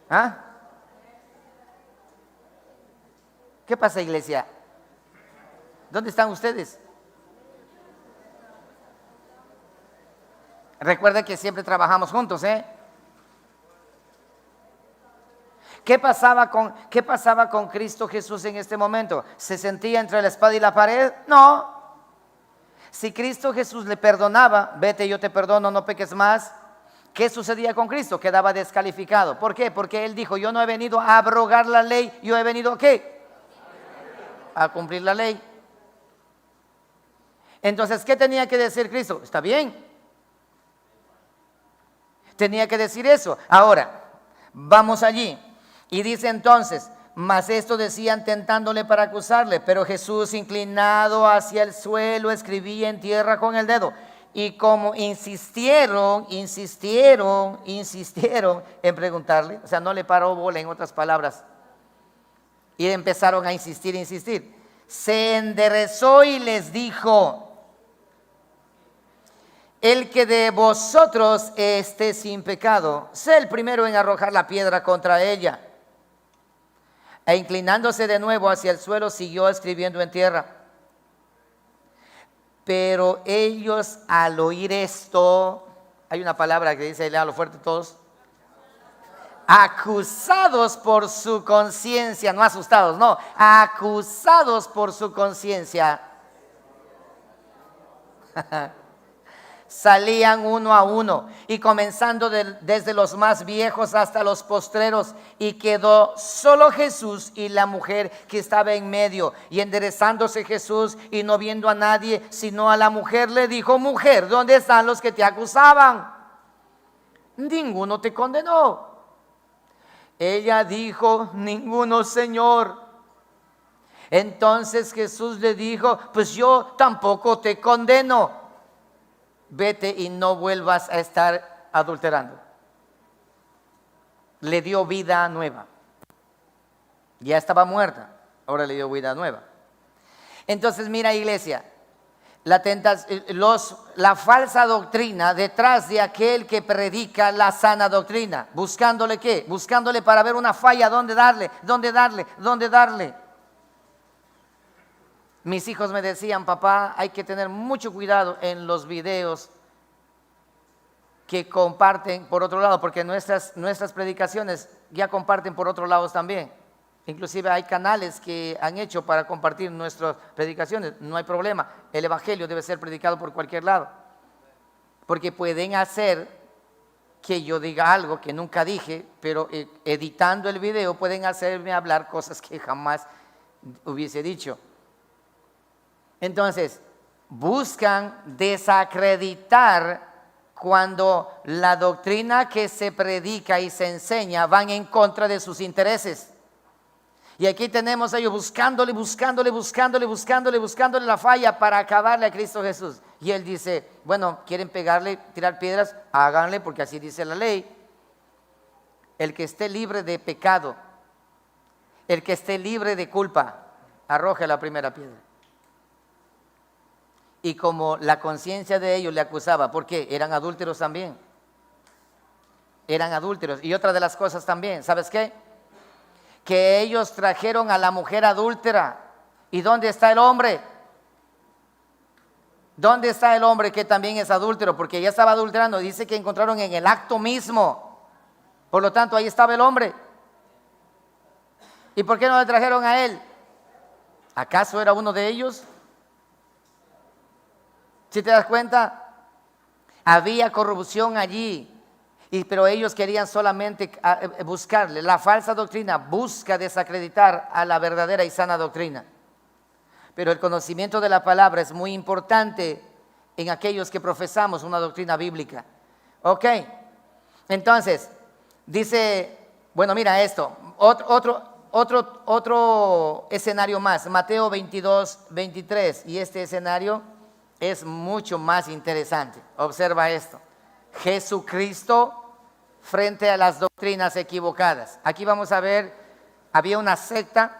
¿Ah? ¿Qué pasa, iglesia? ¿Dónde están ustedes? Recuerden que siempre trabajamos juntos, ¿eh? ¿Qué pasaba con Cristo Jesús en este momento? ¿Se sentía entre la espada y la pared? No. Si Cristo Jesús le perdonaba, vete, yo te perdono, no peques más. ¿Qué sucedía con Cristo? Quedaba descalificado. ¿Por qué? Porque Él dijo, yo no he venido a abrogar la ley, yo he venido ¿a qué? A cumplir la ley. Entonces, ¿qué tenía que decir Cristo? Está bien. Tenía que decir eso. Ahora, vamos allí. Y dice entonces, mas esto decían tentándole para acusarle, pero Jesús inclinado hacia el suelo escribía en tierra con el dedo. Y como insistieron en preguntarle, o sea, no le paró bola en otras palabras. Y empezaron a insistir. Se enderezó y les dijo, el que de vosotros esté sin pecado, sé el primero en arrojar la piedra contra ella. E inclinándose de nuevo hacia el suelo, siguió escribiendo en tierra. Pero ellos al oír esto, hay una palabra que dice, léalo fuerte todos, acusados por su conciencia, no asustados, no, acusados por su conciencia, salían uno a uno y comenzando desde los más viejos hasta los postreros, y quedó solo Jesús y la mujer que estaba en medio. Y enderezándose Jesús y no viendo a nadie sino a la mujer, le dijo, mujer, ¿dónde están los que te acusaban? Ninguno te condenó. Ella dijo, ninguno, Señor. Entonces Jesús le dijo, pues yo tampoco te condeno. Vete y no vuelvas a estar adulterando. Le dio vida nueva. Ya estaba muerta, ahora le dio vida nueva. Entonces mira, iglesia, la falsa doctrina detrás de aquel que predica la sana doctrina. ¿Buscándole qué? Buscándole para ver una falla, dónde darle. Mis hijos me decían, papá, hay que tener mucho cuidado en los videos que comparten por otro lado, porque nuestras predicaciones ya comparten por otros lados también. Inclusive hay canales que han hecho para compartir nuestras predicaciones. No hay problema, el evangelio debe ser predicado por cualquier lado, porque pueden hacer que yo diga algo que nunca dije, pero editando el video pueden hacerme hablar cosas que jamás hubiese dicho. Entonces, buscan desacreditar cuando la doctrina que se predica y se enseña van en contra de sus intereses. Y aquí tenemos a ellos buscándole la falla para acabarle a Cristo Jesús. Y él dice, bueno, quieren pegarle, tirar piedras, háganle, porque así dice la ley. El que esté libre de pecado, el que esté libre de culpa, arroje la primera piedra. Y como la conciencia de ellos le acusaba, porque eran adúlteros también. Eran adúlteros. Y otra de las cosas también, ¿sabes qué? Que ellos trajeron a la mujer adúltera. ¿Y dónde está el hombre? ¿Dónde está el hombre que también es adúltero? Porque ya estaba adulterando. Dice que encontraron en el acto mismo. Por lo tanto, ahí estaba el hombre. ¿Y por qué no le trajeron a él? ¿Acaso era uno de ellos? Si te das cuenta, había corrupción allí. Pero ellos querían solamente buscarle. La falsa doctrina busca desacreditar a la verdadera y sana doctrina. Pero el conocimiento de la palabra es muy importante en aquellos que profesamos una doctrina bíblica. Ok, entonces, dice, bueno, mira esto, otro escenario más, Mateo 22, 23, y este escenario es mucho más interesante. Observa esto, Jesucristo frente a las doctrinas equivocadas. Aquí vamos a ver, había una secta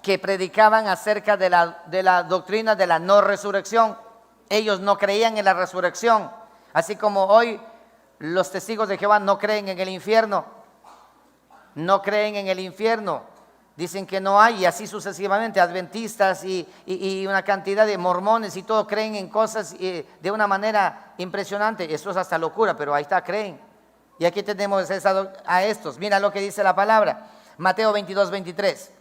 que predicaban acerca de la doctrina de la no resurrección. Ellos no creían en la resurrección, así como hoy los testigos de Jehová no creen en el infierno. No creen en el infierno, dicen que no hay, y así sucesivamente. Adventistas y una cantidad de mormones y todo creen en cosas de una manera impresionante. Eso es hasta locura, pero ahí está, creen. Y aquí tenemos a estos. Mira lo que dice la palabra, Mateo 22, 23.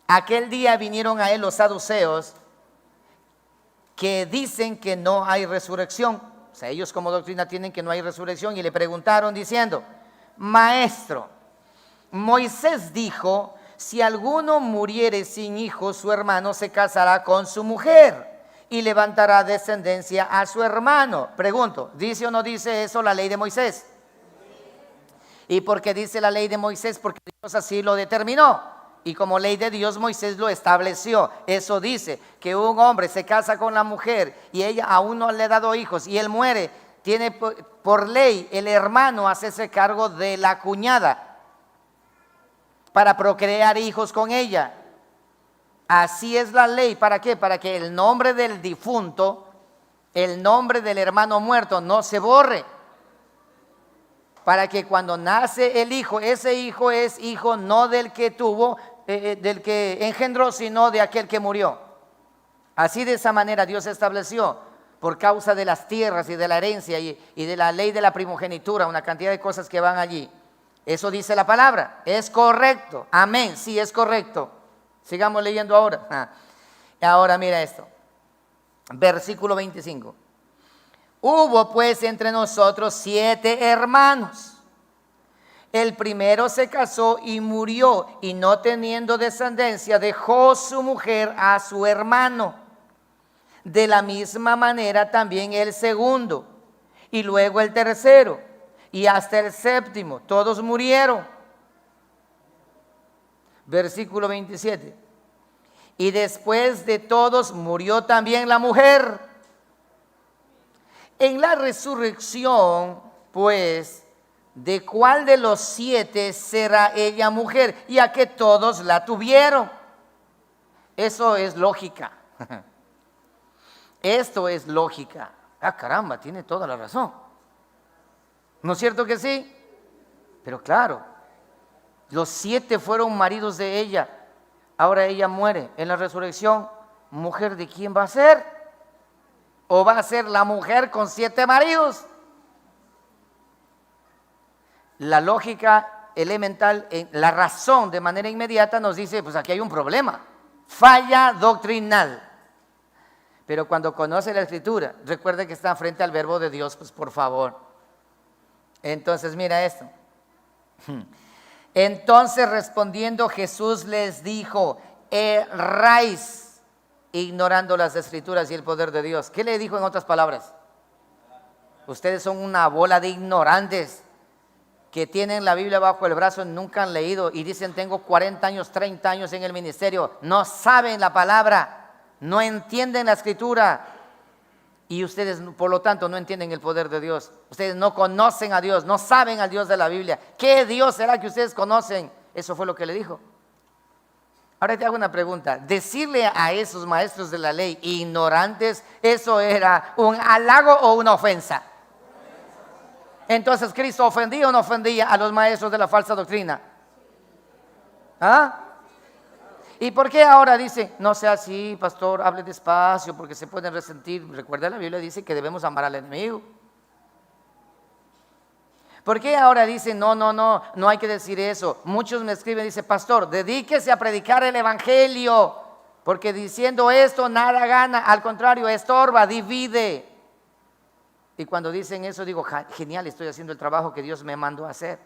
Aquel día vinieron a él los saduceos, que dicen que no hay resurrección. O sea, ellos como doctrina tienen que no hay resurrección, y le preguntaron diciendo: Maestro, Moisés dijo: si alguno muriere sin hijos, su hermano se casará con su mujer y levantará descendencia a su hermano. Pregunto, ¿dice o no dice eso la ley de Moisés? ¿Y por qué dice la ley de Moisés? Porque Dios así lo determinó, y como ley de Dios Moisés lo estableció. Eso dice que un hombre se casa con la mujer y ella aún no le ha dado hijos y él muere, tiene por ley el hermano hacerse cargo de la cuñada para procrear hijos con ella. Así es la ley. ¿Para qué? Para que el nombre del difunto, el nombre del hermano muerto no se borre. Para que cuando nace el hijo, ese hijo es hijo no del que tuvo, del que engendró, sino de aquel que murió. Así, de esa manera Dios estableció, por causa de las tierras y de la herencia y de la ley de la primogenitura, una cantidad de cosas que van allí. Eso dice la palabra, es correcto, amén, sí es correcto. Sigamos leyendo ahora. Ahora mira esto, versículo 25. Hubo pues entre nosotros 7 hermanos. El primero se casó y murió, y no teniendo descendencia dejó su mujer a su hermano. De la misma manera también el segundo, y luego el tercero, y hasta el séptimo. Todos murieron. Versículo 27. Y después de todos murió también la mujer. En la resurrección, pues, ¿de cuál de los 7 será ella mujer? Ya que todos la tuvieron. Eso es lógica. Esto es lógica. Ah, caramba, tiene toda la razón. ¿No es cierto que sí? Pero claro, los 7 fueron maridos de ella. Ahora ella muere. En la resurrección, ¿mujer de quién va a ser? ¿O va a ser la mujer con 7 maridos? La lógica elemental, la razón de manera inmediata nos dice, pues aquí hay un problema, falla doctrinal. Pero cuando conoce la Escritura, recuerde que está frente al verbo de Dios, pues por favor. Entonces mira esto. Entonces respondiendo Jesús les dijo: erráis, ignorando las Escrituras y el poder de Dios. ¿Qué le dijo en otras palabras? Ustedes son una bola de ignorantes que tienen la Biblia bajo el brazo, nunca han leído y dicen: tengo 40 años, 30 años en el ministerio. No saben la palabra, no entienden la Escritura, y ustedes por lo tanto no entienden el poder de Dios. Ustedes no conocen a Dios, no saben al Dios de la Biblia. ¿Qué Dios será que ustedes conocen? Eso fue lo que le dijo. Ahora te hago una pregunta. Decirle a esos maestros de la ley ignorantes, ¿eso era un halago o una ofensa? Entonces, ¿Cristo ofendía o no ofendía a los maestros de la falsa doctrina? ¿Ah? ¿Y por qué ahora dice: no sea así, pastor, hable despacio porque se pueden resentir? Recuerda, la Biblia dice que debemos amar al enemigo. ¿Por qué ahora dice: no hay que decir eso? Muchos me escriben y dicen: pastor, dedíquese a predicar el evangelio, porque diciendo esto nada gana, al contrario, estorba, divide. Y cuando dicen eso digo, genial, estoy haciendo el trabajo que Dios me mandó a hacer.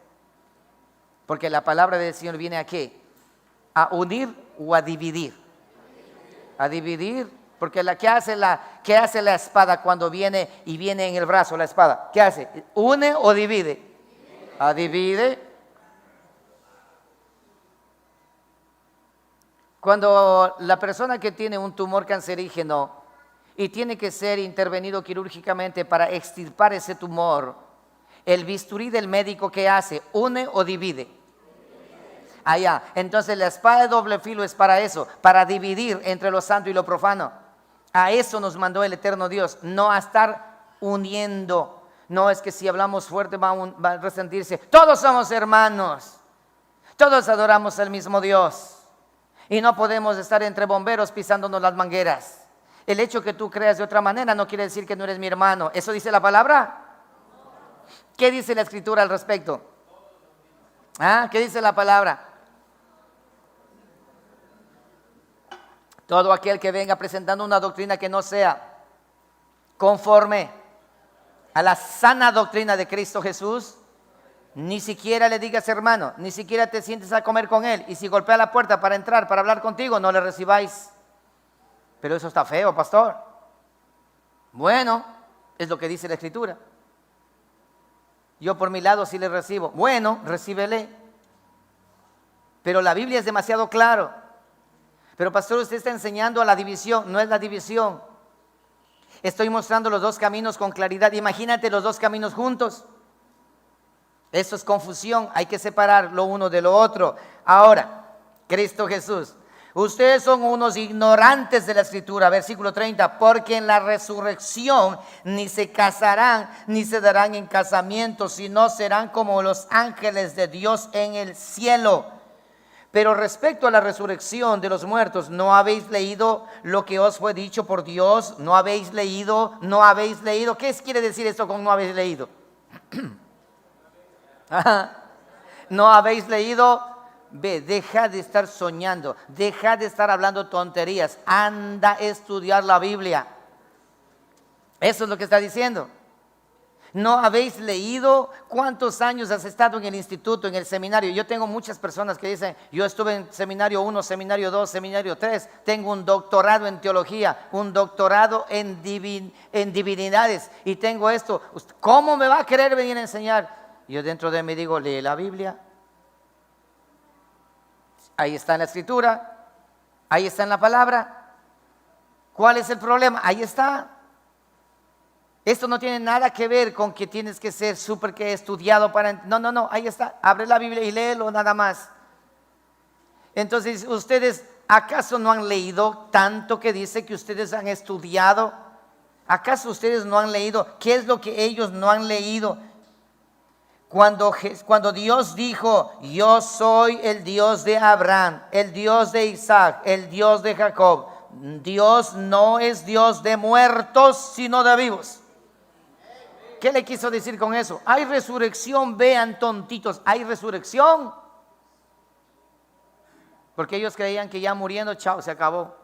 Porque la palabra del Señor viene a ¿qué? A unir o a dividir. A dividir, porque ¿qué hace la espada cuando viene y viene en el brazo la espada? ¿Qué hace? ¿Une o divide? A divide. Cuando la persona que tiene un tumor cancerígeno y tiene que ser intervenido quirúrgicamente para extirpar ese tumor, el bisturí del médico, ¿qué hace? ¿Une o divide? Allá. Entonces la espada de doble filo es para eso, para dividir entre lo santo y lo profano. A eso nos mandó el eterno Dios, no a estar uniendo. No es que si hablamos fuerte va a resentirse. Todos somos hermanos, todos adoramos al mismo Dios. Y no podemos estar entre bomberos pisándonos las mangueras. El hecho que tú creas de otra manera no quiere decir que no eres mi hermano. ¿Eso dice la palabra? ¿Qué dice la Escritura al respecto? ¿Qué dice la palabra? Todo aquel que venga presentando una doctrina que no sea conforme a la sana doctrina de Cristo Jesús, ni siquiera le digas hermano, ni siquiera te sientes a comer con él. Y si golpea la puerta para entrar, para hablar contigo, no le recibáis. Pero eso está feo, pastor. Bueno, es lo que dice la Escritura. Yo por mi lado sí le recibo. Bueno, recíbele. Pero la Biblia es demasiado claro. Pero pastor, usted está enseñando a la división. No es la división. Estoy mostrando los dos caminos con claridad. Imagínate los dos caminos juntos. Eso es confusión. Hay que separar lo uno de lo otro. Ahora, Cristo Jesús. Ustedes son unos ignorantes de la Escritura, versículo 30, porque en la resurrección ni se casarán ni se darán en casamiento, sino serán como los ángeles de Dios en el cielo. Pero respecto a la resurrección de los muertos, ¿no habéis leído lo que os fue dicho por Dios? ¿No habéis leído? ¿No habéis leído? ¿Qué quiere decir esto con no habéis leído? ¿No habéis leído? Ve, deja de estar soñando, deja de estar hablando tonterías, anda a estudiar la Biblia. Eso es lo que está diciendo. ¿No habéis leído? ¿Cuántos años has estado en el instituto, en el seminario? Yo tengo muchas personas que dicen, yo estuve en seminario 1, seminario 2, seminario 3, tengo un doctorado en teología, un doctorado en divinidades y tengo esto. ¿Cómo me va a querer venir a enseñar? Yo dentro de mí digo, lee la Biblia. Ahí está en la Escritura, ahí está en la palabra. ¿Cuál es el problema? Ahí está. Esto no tiene nada que ver con que tienes que ser súper que estudiado para... No, ahí está. Abre la Biblia y léelo nada más. Entonces, ¿ustedes acaso no han leído tanto que dice que ustedes han estudiado? ¿Acaso ustedes no han leído? ¿Qué es lo que ellos no han leído? Cuando Dios dijo, yo soy el Dios de Abraham, el Dios de Isaac, el Dios de Jacob, Dios no es Dios de muertos, sino de vivos. ¿Qué le quiso decir con eso? Hay resurrección, vean tontitos, hay resurrección. Porque ellos creían que ya muriendo, chao, se acabó.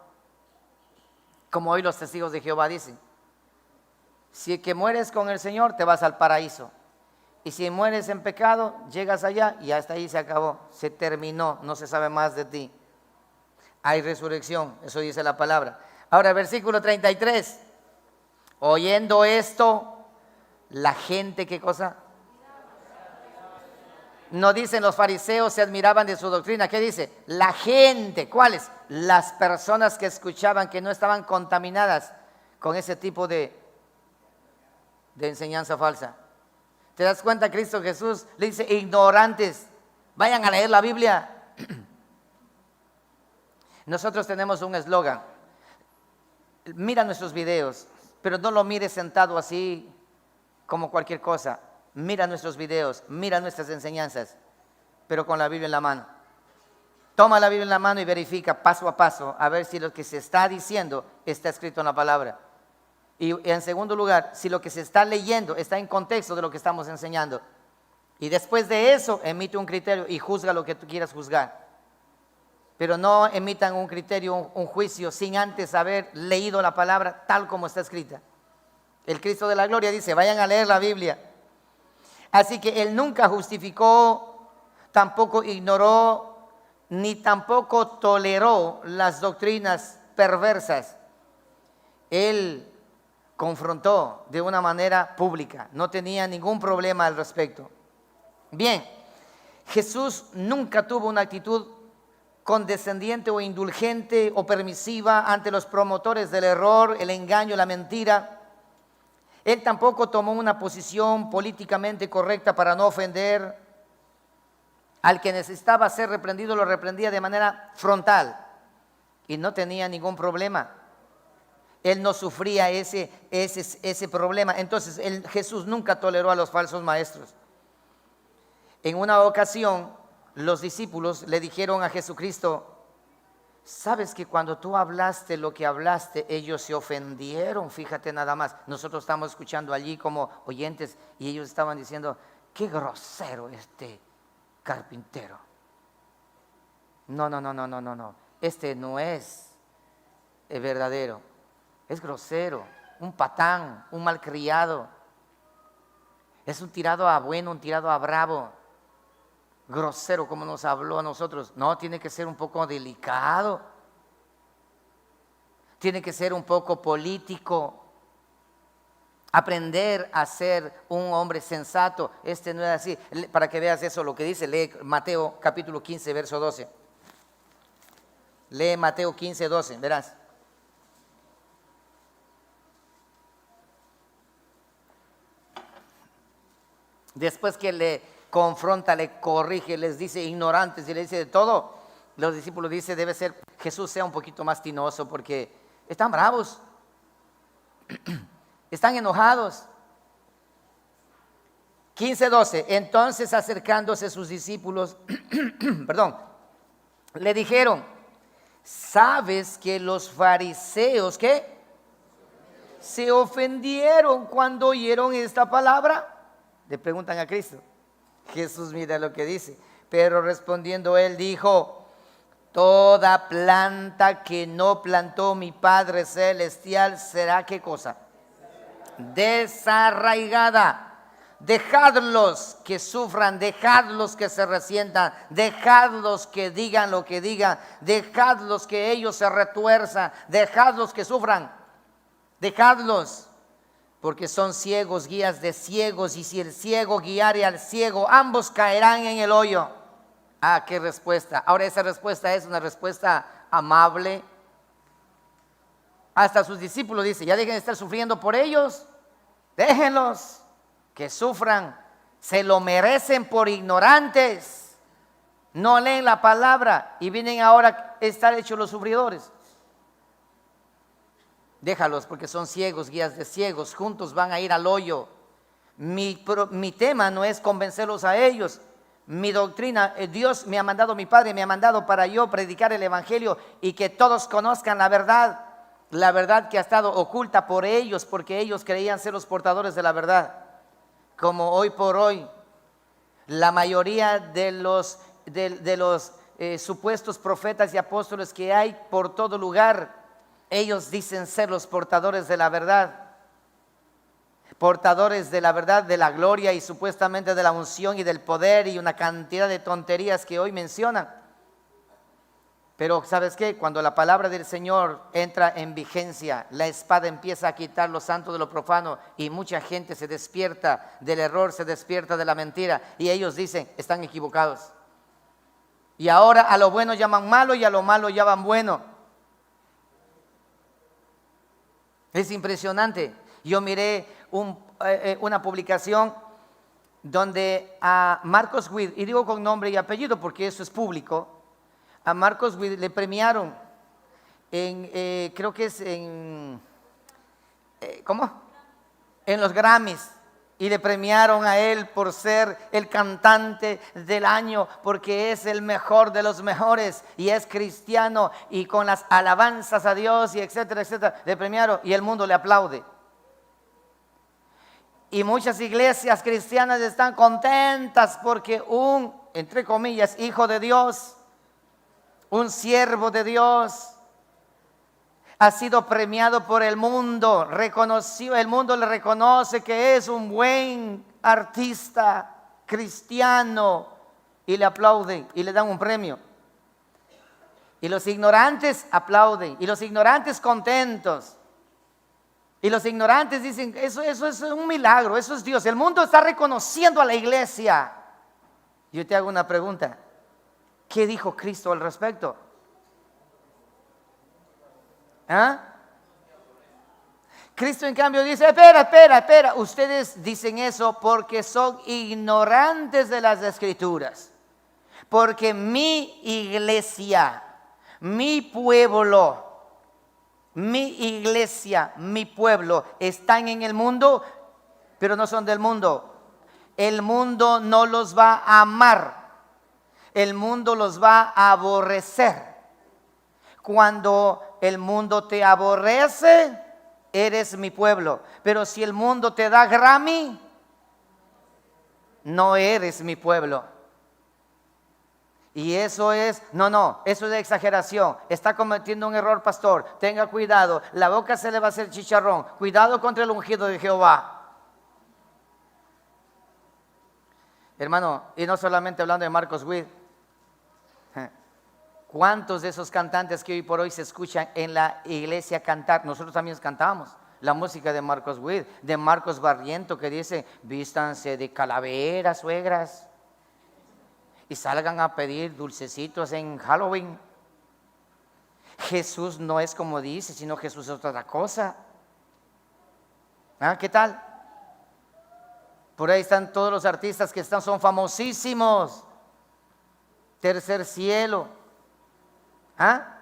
Como hoy los testigos de Jehová dicen, si que mueres con el Señor, te vas al paraíso. Y si mueres en pecado, llegas allá y hasta ahí se acabó, se terminó, no se sabe más de ti. Hay resurrección, eso dice la palabra. Ahora, versículo 33. Oyendo esto, la gente, ¿qué cosa? No dicen los fariseos se admiraban de su doctrina. ¿Qué dice? La gente, ¿cuáles? Las personas que escuchaban, que no estaban contaminadas con ese tipo de enseñanza falsa. ¿Te das cuenta? Cristo Jesús le dice, ignorantes, vayan a leer la Biblia. Nosotros tenemos un eslogan, mira nuestros videos, pero no lo mires sentado así como cualquier cosa. Mira nuestros videos, mira nuestras enseñanzas, pero con la Biblia en la mano. Toma la Biblia en la mano y verifica paso a paso a ver si lo que se está diciendo está escrito en la palabra. Y en segundo lugar, si lo que se está leyendo está en contexto de lo que estamos enseñando. Y después de eso, emite un criterio y juzga lo que tú quieras juzgar. Pero no emitan un criterio, un juicio, sin antes haber leído la palabra tal como está escrita. El Cristo de la gloria dice, vayan a leer la Biblia. Así que Él nunca justificó, tampoco ignoró, ni tampoco toleró las doctrinas perversas. Él confrontó de una manera pública, no tenía ningún problema al respecto. Bien, Jesús nunca tuvo una actitud condescendiente o indulgente o permisiva ante los promotores del error, el engaño, la mentira. Él tampoco tomó una posición políticamente correcta para no ofender. Al que necesitaba ser reprendido lo reprendía de manera frontal y no tenía ningún problema. Él no sufría ese problema. Entonces Jesús nunca toleró a los falsos maestros. En una ocasión los discípulos le dijeron a Jesucristo, ¿sabes que cuando tú hablaste lo que hablaste, ellos se ofendieron? Fíjate nada más. Nosotros estamos escuchando allí como oyentes y ellos estaban diciendo, qué grosero este carpintero. No. Este no es el verdadero. Es grosero, un patán, un malcriado. Es un tirado a bueno, un tirado a bravo. Grosero como nos habló a nosotros. No, tiene que ser un poco delicado. Tiene que ser un poco político. Aprender a ser un hombre sensato. Este no es así. Para que veas eso, lo que dice, lee Mateo capítulo 15, verso 12. Lee Mateo 15, 12, verás. Después que le confronta, le corrige, les dice ignorantes y le dice de todo, los discípulos dicen, debe ser Jesús sea un poquito más tinoso porque están bravos, están enojados. 15:12, entonces acercándose sus discípulos, perdón, le dijeron, ¿sabes que los fariseos qué? Se ofendieron cuando oyeron esta palabra. Le preguntan a Cristo. Jesús mira lo que dice. Pero respondiendo él dijo, toda planta que no plantó mi Padre Celestial será ¿qué cosa? Desarraigada. Dejadlos que sufran, dejadlos que se resientan, dejadlos que digan lo que digan, dejadlos que ellos se retuerzan, dejadlos que sufran, dejadlos. Porque son ciegos, guías de ciegos, y si el ciego guiare al ciego, ambos caerán en el hoyo. Ah, qué respuesta. Ahora esa respuesta es una respuesta amable. Hasta sus discípulos dice, ya dejen de estar sufriendo por ellos. Déjenlos que sufran. Se lo merecen por ignorantes. No leen la palabra y vienen ahora a estar hechos los sufridores. Déjalos porque son ciegos, guías de ciegos, juntos van a ir al hoyo. Mi tema no es convencerlos a ellos. Mi doctrina, Dios me ha mandado, mi Padre me ha mandado para yo predicar el Evangelio y que todos conozcan la verdad que ha estado oculta por ellos, porque ellos creían ser los portadores de la verdad. Como hoy por hoy, la mayoría de los supuestos profetas y apóstoles que hay por todo lugar, ellos dicen ser los portadores de la verdad, portadores de la verdad, de la gloria y supuestamente de la unción y del poder y una cantidad de tonterías que hoy mencionan. Pero ¿sabes qué? Cuando la palabra del Señor entra en vigencia, la espada empieza a quitar lo santo de lo profano y mucha gente se despierta del error, se despierta de la mentira y ellos dicen, están equivocados. Y ahora a lo bueno llaman malo y a lo malo llaman bueno. Es impresionante. Yo miré una publicación donde a Marcos Witt, y digo con nombre y apellido porque eso es público, a Marcos Witt le premiaron creo que es ¿cómo? En los Grammys. Y le premiaron a él por ser el cantante del año, porque es el mejor de los mejores y es cristiano y con las alabanzas a Dios y etcétera, etcétera. Le premiaron y el mundo le aplaude. Y muchas iglesias cristianas están contentas porque un, entre comillas, hijo de Dios, un siervo de Dios, ha sido premiado por el mundo, reconocido, el mundo le reconoce que es un buen artista cristiano y le aplauden y le dan un premio. Y los ignorantes aplauden y los ignorantes contentos. Y los ignorantes dicen, eso es un milagro, eso es Dios. El mundo está reconociendo a la iglesia. Yo te hago una pregunta. ¿Qué dijo Cristo al respecto? ¿Ah? Cristo en cambio dice, espera. Ustedes dicen eso porque son ignorantes de las Escrituras. Porque mi iglesia, mi pueblo, mi iglesia, mi pueblo están en el mundo, pero no son del mundo. El mundo no los va a amar. El mundo los va a aborrecer. Cuando el mundo te aborrece, eres mi pueblo. Pero si el mundo te da Grammy, no eres mi pueblo. Y eso es, eso es de exageración. Está cometiendo un error, pastor. Tenga cuidado, la boca se le va a hacer chicharrón. Cuidado contra el ungido de Jehová. Hermano, y no solamente hablando de Marcos Witt. ¿Cuántos de esos cantantes que hoy por hoy se escuchan en la iglesia cantar? Nosotros también cantamos la música de Marcos Witt, de Marcos Barriento, que dice, vístanse de calaveras, suegras, y salgan a pedir dulcecitos en Halloween. Jesús no es como dice, sino Jesús es otra cosa. ¿Ah? ¿Qué tal? Por ahí están todos los artistas que son famosísimos. Tercer Cielo. ¿Ah?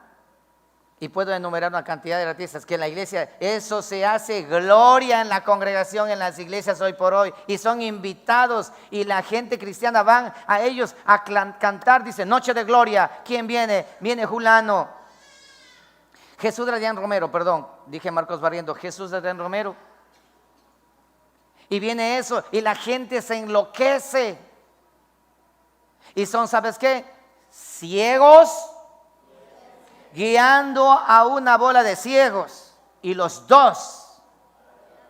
Y puedo enumerar una cantidad de artistas que en la iglesia, eso se hace gloria en la congregación, en las iglesias hoy por hoy, y son invitados y la gente cristiana van a ellos a cantar, dice, noche de gloria. ¿Quién viene? Viene Julano. Jesús de Adrián Romero, perdón, dije Marcos Barriento, Jesús de Adrián Romero. Y viene eso y la gente se enloquece. Y son, ¿sabes qué? Ciegos guiando a una bola de ciegos, y los dos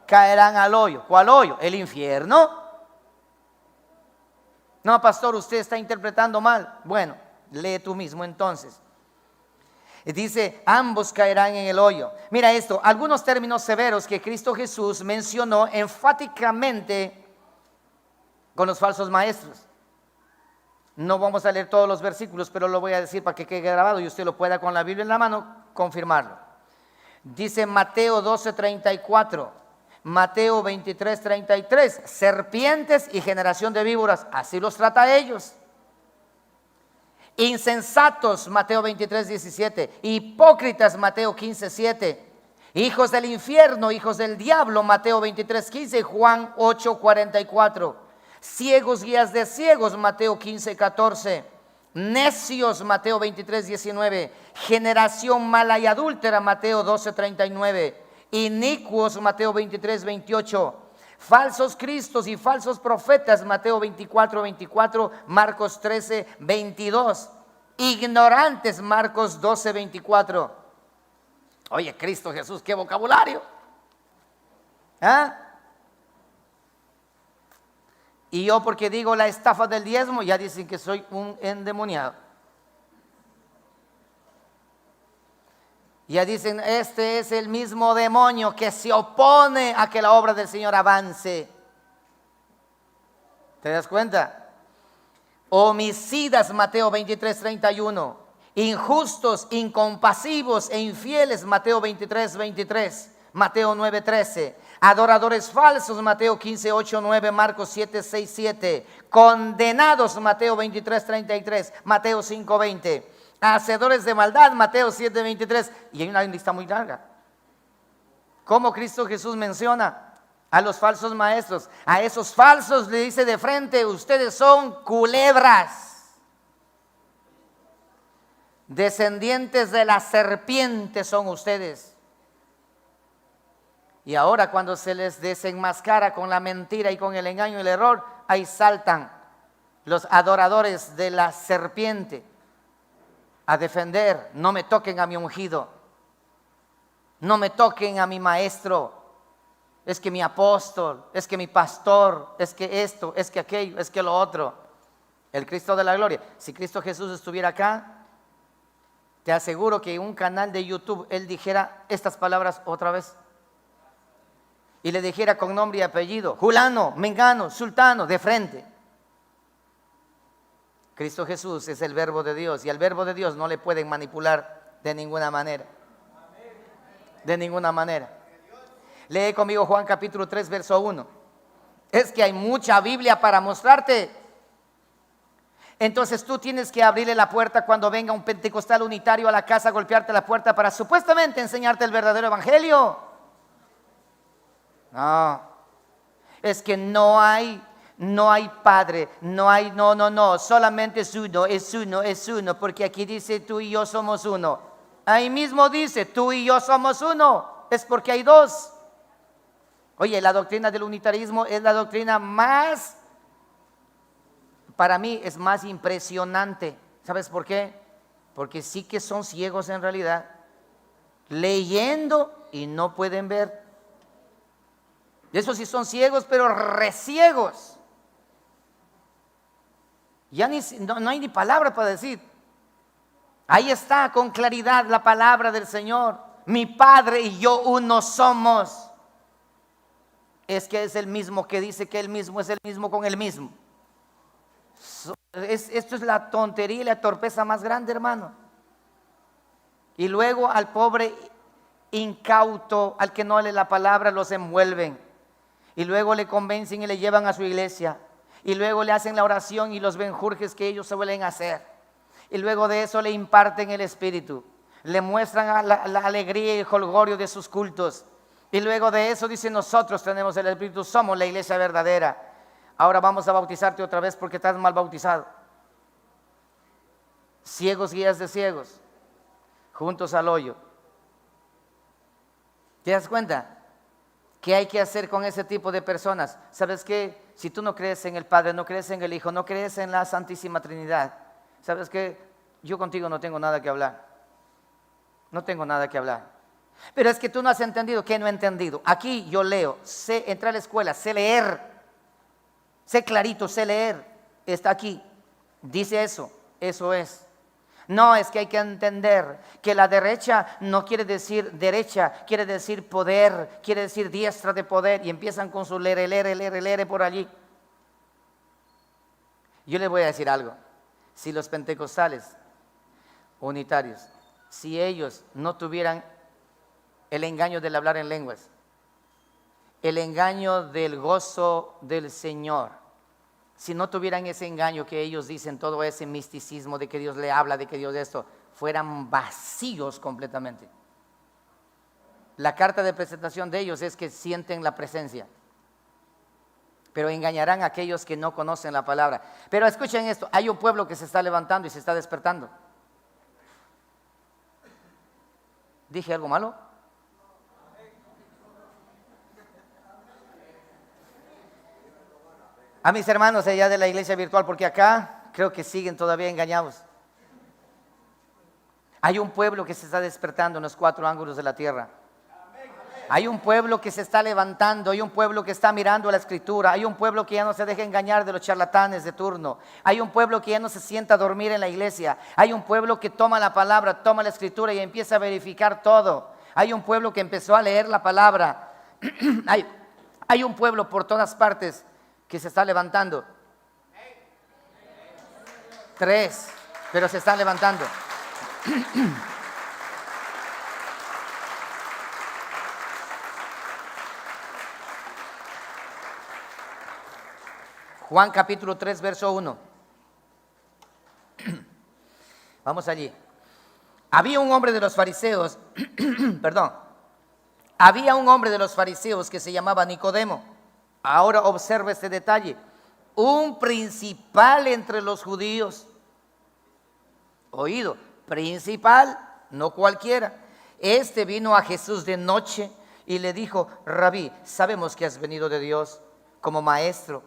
caerán al hoyo. ¿Cuál hoyo? El infierno. No, pastor, usted está interpretando mal. Bueno, lee tú mismo entonces. Dice, ambos caerán en el hoyo. Mira esto, algunos términos severos que Cristo Jesús mencionó enfáticamente con los falsos maestros. No vamos a leer todos los versículos, pero lo voy a decir para que quede grabado y usted lo pueda con la Biblia en la mano confirmarlo. Dice Mateo 12:34, Mateo 23:33, serpientes y generación de víboras, así los trata a ellos. Insensatos, Mateo 23:17, hipócritas, Mateo 15:7, hijos del infierno, hijos del diablo, Mateo 23:15, Juan 8:44. Ciegos, guías de ciegos, Mateo 15:14. Necios, Mateo 23:19. Generación mala y adúltera, Mateo 12:39. Inicuos, Mateo 23:28. Falsos cristos y falsos profetas, Mateo 24:24. Marcos 13:22. Ignorantes, Marcos 12:24. Oye, Cristo Jesús, qué vocabulario. ¿Ah? Y yo, porque digo la estafa del diezmo, ya dicen que soy un endemoniado. Ya dicen, este es el mismo demonio que se opone a que la obra del Señor avance. ¿Te das cuenta? Homicidas, Mateo 23:31. Injustos, incompasivos e infieles, Mateo 23:23. Mateo 9:13. Adoradores falsos, Mateo 15:8, 9, Marcos 7:6, 7. Condenados, Mateo 23:33, Mateo 5:20. Hacedores de maldad, Mateo 7:23. Y hay una lista muy larga. ¿Cómo Cristo Jesús menciona a los falsos maestros? A esos falsos le dice de frente, ustedes son culebras, descendientes de la serpiente son ustedes. Y ahora cuando se les desenmascara con la mentira y con el engaño y el error, ahí saltan los adoradores de la serpiente a defender, no me toquen a mi ungido. No me toquen a mi maestro. Es que mi apóstol, es que mi pastor, es que esto, es que aquello, es que lo otro. El Cristo de la gloria. Si Cristo Jesús estuviera acá, te aseguro que en un canal de YouTube Él dijera estas palabras otra vez. Y le dijera con nombre y apellido, Julano, Mengano, Sultano, de frente. Cristo Jesús es el verbo de Dios y al verbo de Dios no le pueden manipular de ninguna manera. De ninguna manera. Lee conmigo Juan capítulo 3, verso 1. Es que hay mucha Biblia para mostrarte. Entonces tú tienes que abrirle la puerta cuando venga un pentecostal unitario a la casa, golpearte la puerta para supuestamente enseñarte el verdadero evangelio. No, es que no hay padre, no, solamente es uno, porque aquí dice tú y yo somos uno. Ahí mismo dice tú y yo somos uno, es porque hay dos. Oye, la doctrina del unitarismo es la doctrina más, para mí es más impresionante. ¿Sabes por qué? Porque sí que son ciegos en realidad, leyendo y no pueden ver. Esos sí son ciegos, pero reciegos. Ya no hay ni palabra para decir. Ahí está con claridad la palabra del Señor. Mi Padre y yo uno somos. Es que es el mismo que dice que él mismo es el mismo con el mismo. Esto es la tontería y la torpeza más grande, hermano. Y luego al pobre incauto, al que no lee la palabra, los envuelven. Y luego le convencen y le llevan a su iglesia. Y luego le hacen la oración y los benjurjes que ellos suelen hacer. Y luego de eso le imparten el Espíritu. Le muestran la alegría y el jolgorio de sus cultos. Y luego de eso dicen, nosotros tenemos el Espíritu, somos la iglesia verdadera. Ahora vamos a bautizarte otra vez porque estás mal bautizado. Ciegos guías de ciegos, juntos al hoyo. ¿Te das cuenta? ¿Qué hay que hacer con ese tipo de personas? ¿Sabes qué? Si tú no crees en el Padre, no crees en el Hijo, no crees en la Santísima Trinidad, ¿sabes qué? Yo contigo no tengo nada que hablar. No tengo nada que hablar. Pero es que tú no has entendido. ¿Qué no he entendido? Aquí yo leo, sé entrar a la escuela, sé leer, sé clarito, sé leer. Está aquí, dice eso, eso es. No, es que hay que entender que la derecha no quiere decir derecha, quiere decir poder, quiere decir diestra de poder. Y empiezan con su lere por allí. Yo les voy a decir algo. Si los pentecostales unitarios, si ellos no tuvieran el engaño del hablar en lenguas, el engaño del gozo del Señor, si no tuvieran ese engaño que ellos dicen, todo ese misticismo de que Dios le habla, de que Dios esto, fueran vacíos completamente. La carta de presentación de ellos es que sienten la presencia, pero engañarán a aquellos que no conocen la palabra. Pero escuchen esto, hay un pueblo que se está levantando y se está despertando. ¿Dije algo malo? A mis hermanos allá de la iglesia virtual, porque acá creo que siguen todavía engañados. Hay un pueblo que se está despertando en los cuatro ángulos de la tierra. Hay un pueblo que se está levantando, hay un pueblo que está mirando la escritura, hay un pueblo que ya no se deja engañar de los charlatanes de turno, hay un pueblo que ya no se sienta a dormir en la iglesia, hay un pueblo que toma la palabra, toma la escritura y empieza a verificar todo. Hay un pueblo que empezó a leer la palabra. Hay un pueblo por todas partes que se está levantando. 3, pero se están levantando. Juan capítulo 3, verso 1. Vamos allí. Había un hombre de los fariseos, había un hombre de los fariseos que se llamaba Nicodemo. Ahora observa este detalle. Un principal entre los judíos. Oído, principal, no cualquiera. Este vino a Jesús de noche y le dijo, Rabí, sabemos que has venido de Dios como maestro,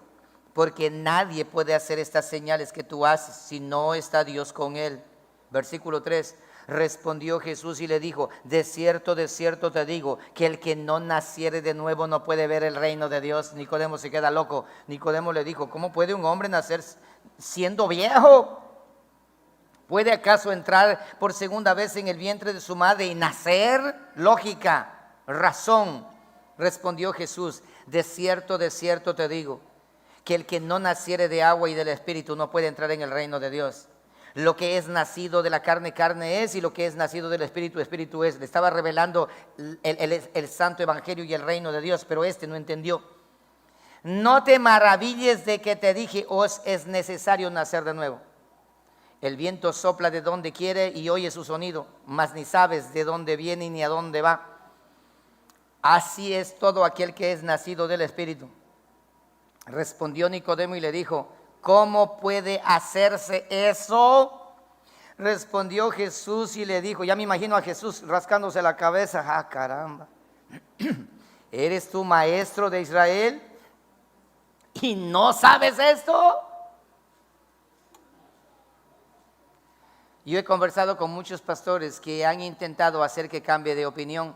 porque nadie puede hacer estas señales que tú haces si no está Dios con él. Versículo 3. Respondió Jesús y le dijo: de cierto te digo, que el que no naciere de nuevo no puede ver el reino de Dios. Nicodemo se queda loco. Nicodemo le dijo: ¿cómo puede un hombre nacer siendo viejo? ¿Puede acaso entrar por segunda vez en el vientre de su madre y nacer? Lógica, razón. Respondió Jesús: de cierto te digo, que el que no naciere de agua y del Espíritu no puede entrar en el reino de Dios. Lo que es nacido de la carne, carne es, y lo que es nacido del Espíritu, Espíritu es. Le estaba revelando el santo evangelio y el reino de Dios, pero este no entendió. No te maravilles de que te dije: os es necesario nacer de nuevo. El viento sopla de donde quiere y oye su sonido, mas ni sabes de dónde viene ni a dónde va. Así es todo aquel que es nacido del Espíritu. Respondió Nicodemo y le dijo: ¿cómo puede hacerse eso? Respondió Jesús y le dijo, ya me imagino a Jesús rascándose la cabeza: ah, caramba, ¿eres tú maestro de Israel y no sabes esto? Yo he conversado con muchos pastores que han intentado hacer que cambie de opinión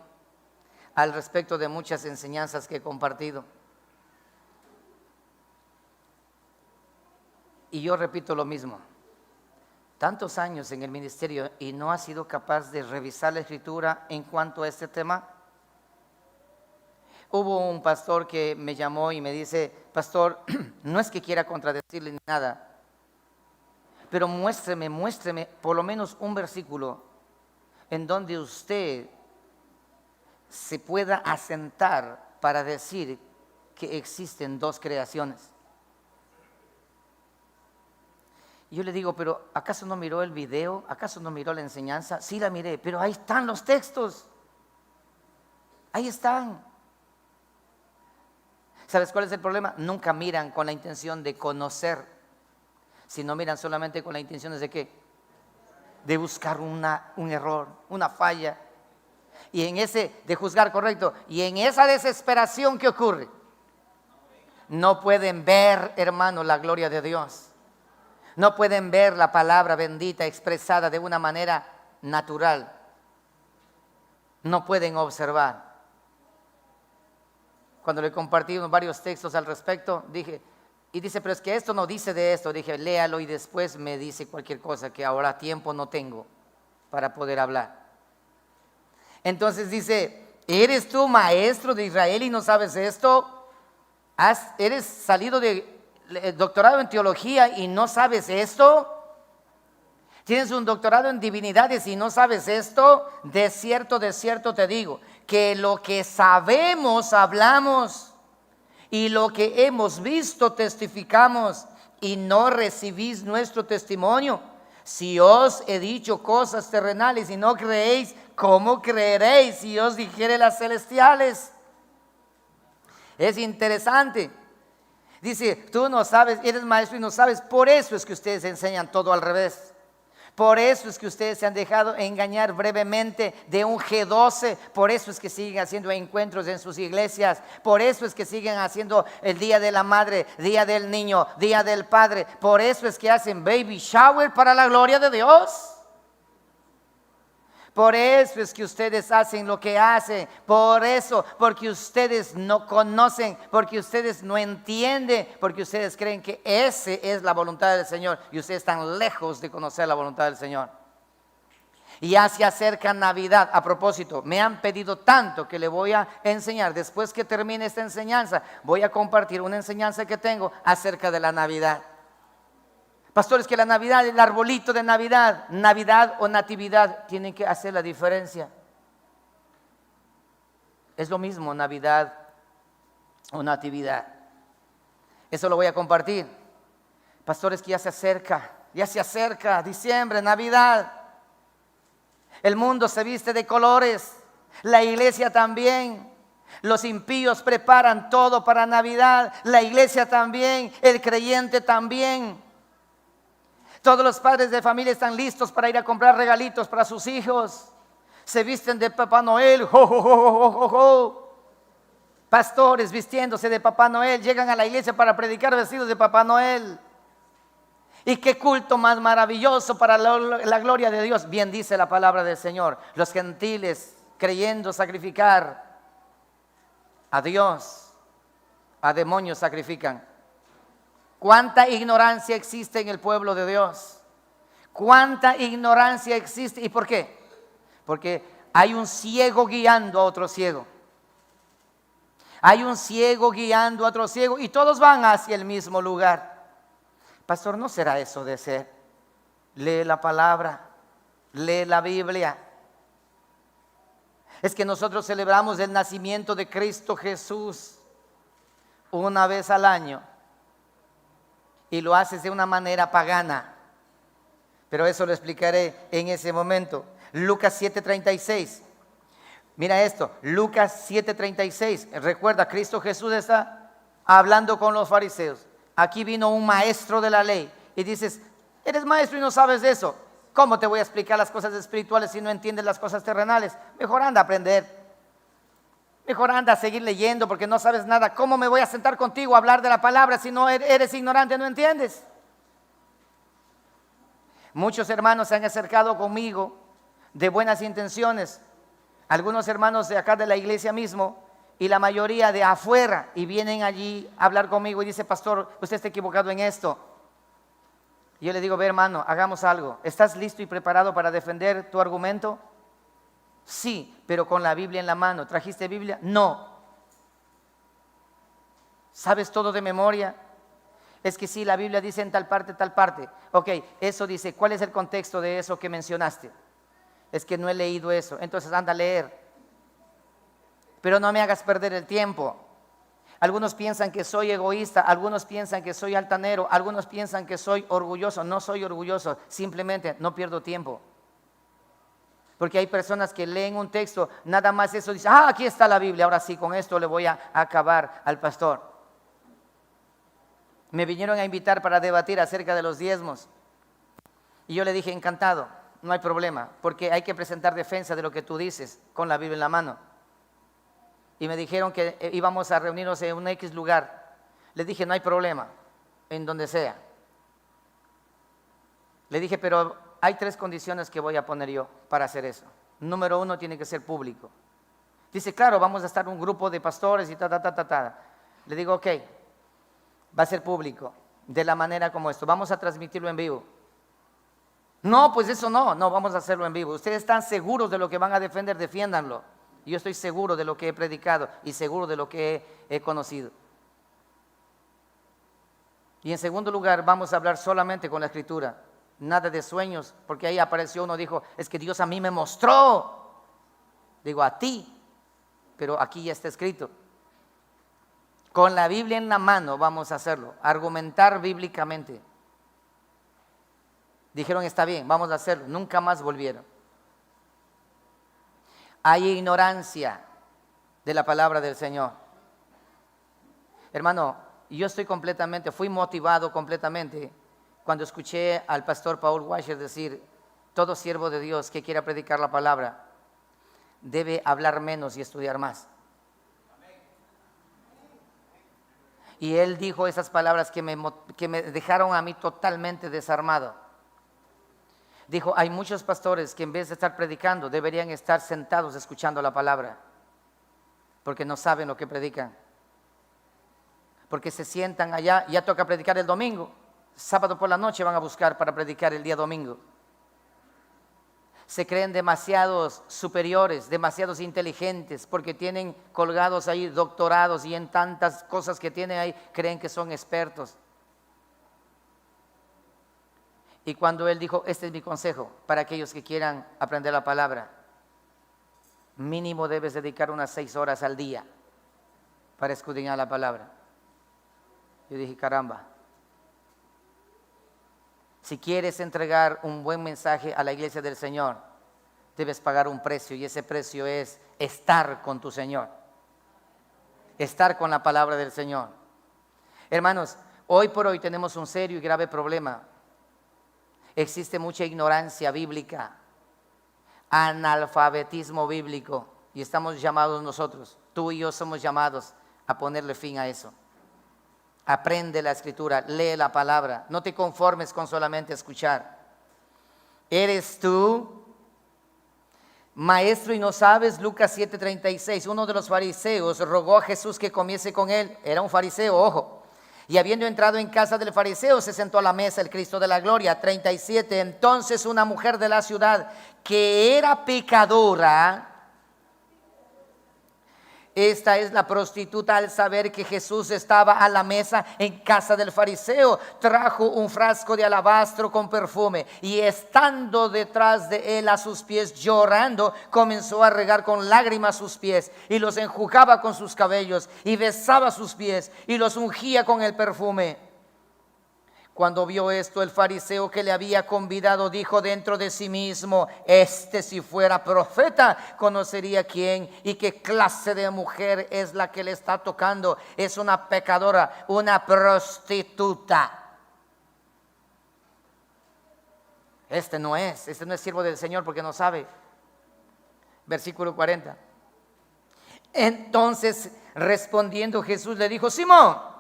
al respecto de muchas enseñanzas que he compartido. Y yo repito lo mismo: tantos años en el ministerio y no ha sido capaz de revisar la Escritura en cuanto a este tema. Hubo un pastor que me llamó y me dice: pastor, no es que quiera contradecirle ni nada, pero muéstreme por lo menos un versículo en donde usted se pueda asentar para decir que existen dos creaciones. Y yo le digo: pero ¿acaso no miró el video? ¿Acaso no miró la enseñanza? Sí, la miré, pero ahí están los textos. Ahí están. ¿Sabes cuál es el problema? Nunca miran con la intención de conocer, sino miran solamente con la intención de ¿qué? De buscar un error, una falla. Y en ese de juzgar, correcto, y en esa desesperación que ocurre, no pueden ver, hermano, la gloria de Dios. No pueden ver la palabra bendita expresada de una manera natural. No pueden observar. Cuando le compartí varios textos al respecto, dije, y dice: pero es que esto no dice de esto. Dije: léalo y después me dice cualquier cosa, que ahora tiempo no tengo para poder hablar. Entonces dice: ¿eres tú maestro de Israel y no sabes esto? ¿Eres salido de doctorado en teología y no sabes esto? ¿Tienes un doctorado en divinidades y no sabes esto? De cierto te digo, que lo que sabemos hablamos, y lo que hemos visto testificamos, y no recibís nuestro testimonio. Si os he dicho cosas terrenales y no creéis, ¿cómo creeréis si os dijere las celestiales? Es interesante. Dice: tú no sabes, eres maestro y no sabes. Por eso es que ustedes enseñan todo al revés. Por eso es que ustedes se han dejado engañar brevemente de un G12. Por eso es que siguen haciendo encuentros en sus iglesias. Por eso es que siguen haciendo el Día de la Madre, Día del Niño, Día del Padre. Por eso es que hacen baby shower para la gloria de Dios. Por eso es que ustedes hacen lo que hacen. Por eso, porque ustedes no conocen, porque ustedes no entienden, porque ustedes creen que esa es la voluntad del Señor, y ustedes están lejos de conocer la voluntad del Señor. Y ya se acerca Navidad. A propósito, me han pedido tanto que le voy a enseñar. Después que termine esta enseñanza, voy a compartir una enseñanza que tengo acerca de la Navidad. Pastores, que la Navidad, el arbolito de Navidad, Navidad o Natividad, tienen que hacer la diferencia. Es lo mismo Navidad o Natividad. Eso lo voy a compartir. Pastores, que ya se acerca diciembre, Navidad. El mundo se viste de colores, la iglesia también. Los impíos preparan todo para Navidad, la iglesia también, el creyente también. Todos los padres de familia están listos para ir a comprar regalitos para sus hijos. Se visten de Papá Noel. ¡Jo, jo, jo, jo, jo, jo! Pastores vistiéndose de Papá Noel llegan a la iglesia para predicar vestidos de Papá Noel. Y qué culto más maravilloso para la gloria de Dios. Bien dice la palabra del Señor. Los gentiles creyendo sacrificar a Dios, a demonios sacrifican. ¿Cuánta ignorancia existe en el pueblo de Dios? ¿Cuánta ignorancia existe? ¿Y por qué? Porque hay un ciego guiando a otro ciego. Hay un ciego guiando a otro ciego y todos van hacia el mismo lugar. Pastor, ¿no será eso de ser? Lee la palabra, lee la Biblia. Es que nosotros celebramos el nacimiento de Cristo Jesús una vez al año y lo haces de una manera pagana. Pero eso lo explicaré en ese momento. Lucas 7:36. Mira esto, Lucas 7:36. Recuerda, Cristo Jesús está hablando con los fariseos. Aquí vino un maestro de la ley y dices, eres maestro y no sabes de eso. ¿Cómo te voy a explicar las cosas espirituales si no entiendes las cosas terrenales? Mejor anda a aprender. Mejor anda a seguir leyendo porque no sabes nada. ¿Cómo me voy a sentar contigo a hablar de la palabra si no eres ignorante, no entiendes? Muchos hermanos se han acercado conmigo de buenas intenciones. Algunos hermanos de acá de la iglesia mismo y la mayoría de afuera, y vienen allí a hablar conmigo y dice, pastor, usted está equivocado en esto. Y yo le digo, ve hermano, hagamos algo. ¿Estás listo y preparado para defender tu argumento? Sí, pero con la Biblia en la mano. ¿Trajiste Biblia? No. ¿Sabes todo de memoria? Es que sí, la Biblia dice en tal parte, tal parte. Ok, eso dice, ¿cuál es el contexto de eso que mencionaste? Es que no he leído eso. Entonces anda a leer. Pero no me hagas perder el tiempo. Algunos piensan que soy egoísta, algunos piensan que soy altanero, algunos piensan que soy orgulloso. No soy orgulloso, simplemente no pierdo tiempo. Porque hay personas que leen un texto, nada más eso, dicen, aquí está la Biblia, ahora sí, con esto le voy a acabar al pastor. Me vinieron a invitar para debatir acerca de los diezmos. Y yo le dije, encantado, no hay problema, porque hay que presentar defensa de lo que tú dices con la Biblia en la mano. Y me dijeron que íbamos a reunirnos en un X lugar. Le dije, no hay problema, en donde sea. Le dije, pero hay 3 condiciones que voy a poner yo para hacer eso. Número 1, tiene que ser público. Dice, claro, vamos a estar un grupo de pastores y ta. Le digo, ok, va a ser público, de la manera como esto. Vamos a transmitirlo en vivo. No, pues eso no, vamos a hacerlo en vivo. Ustedes están seguros de lo que van a defender, defiéndanlo. Yo estoy seguro de lo que he predicado y seguro de lo que he conocido. Y en segundo lugar, vamos a hablar solamente con la Escritura. Nada de sueños, porque ahí apareció uno, dijo, es que Dios a mí me mostró. Digo, a ti, pero aquí ya está escrito. Con la Biblia en la mano vamos a hacerlo, argumentar bíblicamente. Dijeron, está bien, vamos a hacerlo. Nunca más volvieron. Hay ignorancia de la palabra del Señor. Hermano, yo fui motivado completamente cuando escuché al pastor Paul Washer decir, todo siervo de Dios que quiera predicar la palabra debe hablar menos y estudiar más. Y él dijo esas palabras que me dejaron a mí totalmente desarmado. Dijo, hay muchos pastores que en vez de estar predicando deberían estar sentados escuchando la palabra, porque no saben lo que predican. Porque se sientan allá, ya toca predicar el domingo, sábado por la noche van a buscar para predicar el día domingo. Se creen demasiados superiores, demasiados inteligentes, porque tienen colgados ahí doctorados y en tantas cosas que tienen ahí, creen que son expertos. Y cuando él dijo, este es mi consejo para aquellos que quieran aprender la palabra, mínimo debes dedicar unas 6 horas al día para escudriñar la palabra. Yo dije, caramba, si quieres entregar un buen mensaje a la iglesia del Señor, debes pagar un precio, y ese precio es estar con tu Señor, estar con la palabra del Señor. Hermanos, hoy por hoy tenemos un serio y grave problema. Existe mucha ignorancia bíblica, analfabetismo bíblico, y estamos llamados nosotros, tú y yo somos llamados a ponerle fin a eso. Aprende la escritura, lee la palabra. No te conformes con solamente escuchar. ¿Eres tú maestro y no sabes? Lucas 7:36. Uno de los fariseos rogó a Jesús que comiese con él. Era un fariseo, ojo. Y habiendo entrado en casa del fariseo, se sentó a la mesa el Cristo de la gloria. 37. Entonces una mujer de la ciudad que era pecadora, esta es la prostituta, al saber que Jesús estaba a la mesa en casa del fariseo, trajo un frasco de alabastro con perfume y estando detrás de él a sus pies llorando, comenzó a regar con lágrimas sus pies y los enjugaba con sus cabellos y besaba sus pies y los ungía con el perfume. Cuando vio esto, el fariseo que le había convidado dijo dentro de sí mismo: este, si fuera profeta, conocería quién y qué clase de mujer es la que le está tocando. Es una pecadora, una prostituta. Este no es siervo del Señor porque no sabe. Versículo 40. Entonces, respondiendo Jesús le dijo: Simón,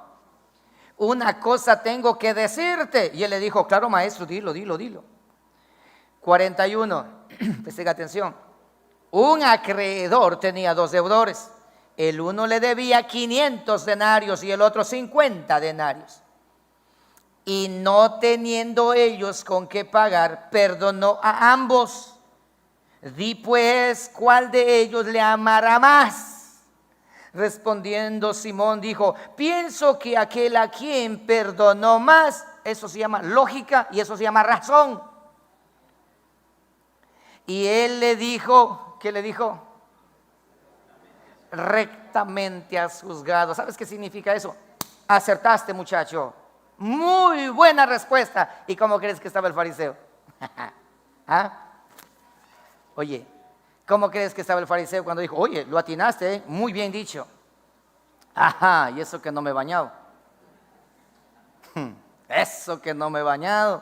una cosa tengo que decirte. Y él le dijo: claro, maestro, dilo. 41, presten atención. Un acreedor tenía 2 deudores. El uno le debía 500 denarios y el otro 50 denarios. Y no teniendo ellos con qué pagar, perdonó a ambos. Di pues, ¿cuál de ellos le amará más? Respondiendo Simón dijo: pienso que aquel a quien perdonó más. Eso se llama lógica y eso se llama razón. Y él le dijo, ¿qué le dijo? Rectamente has juzgado. ¿Sabes qué significa eso? Acertaste, muchacho. Muy buena respuesta. ¿Y cómo crees que estaba el fariseo? ¿Ah? Oye, ¿cómo crees que estaba el fariseo cuando dijo: oye, lo atinaste, ¿eh? Muy bien dicho? Ajá, y eso que no me he bañado. Eso que no me he bañado.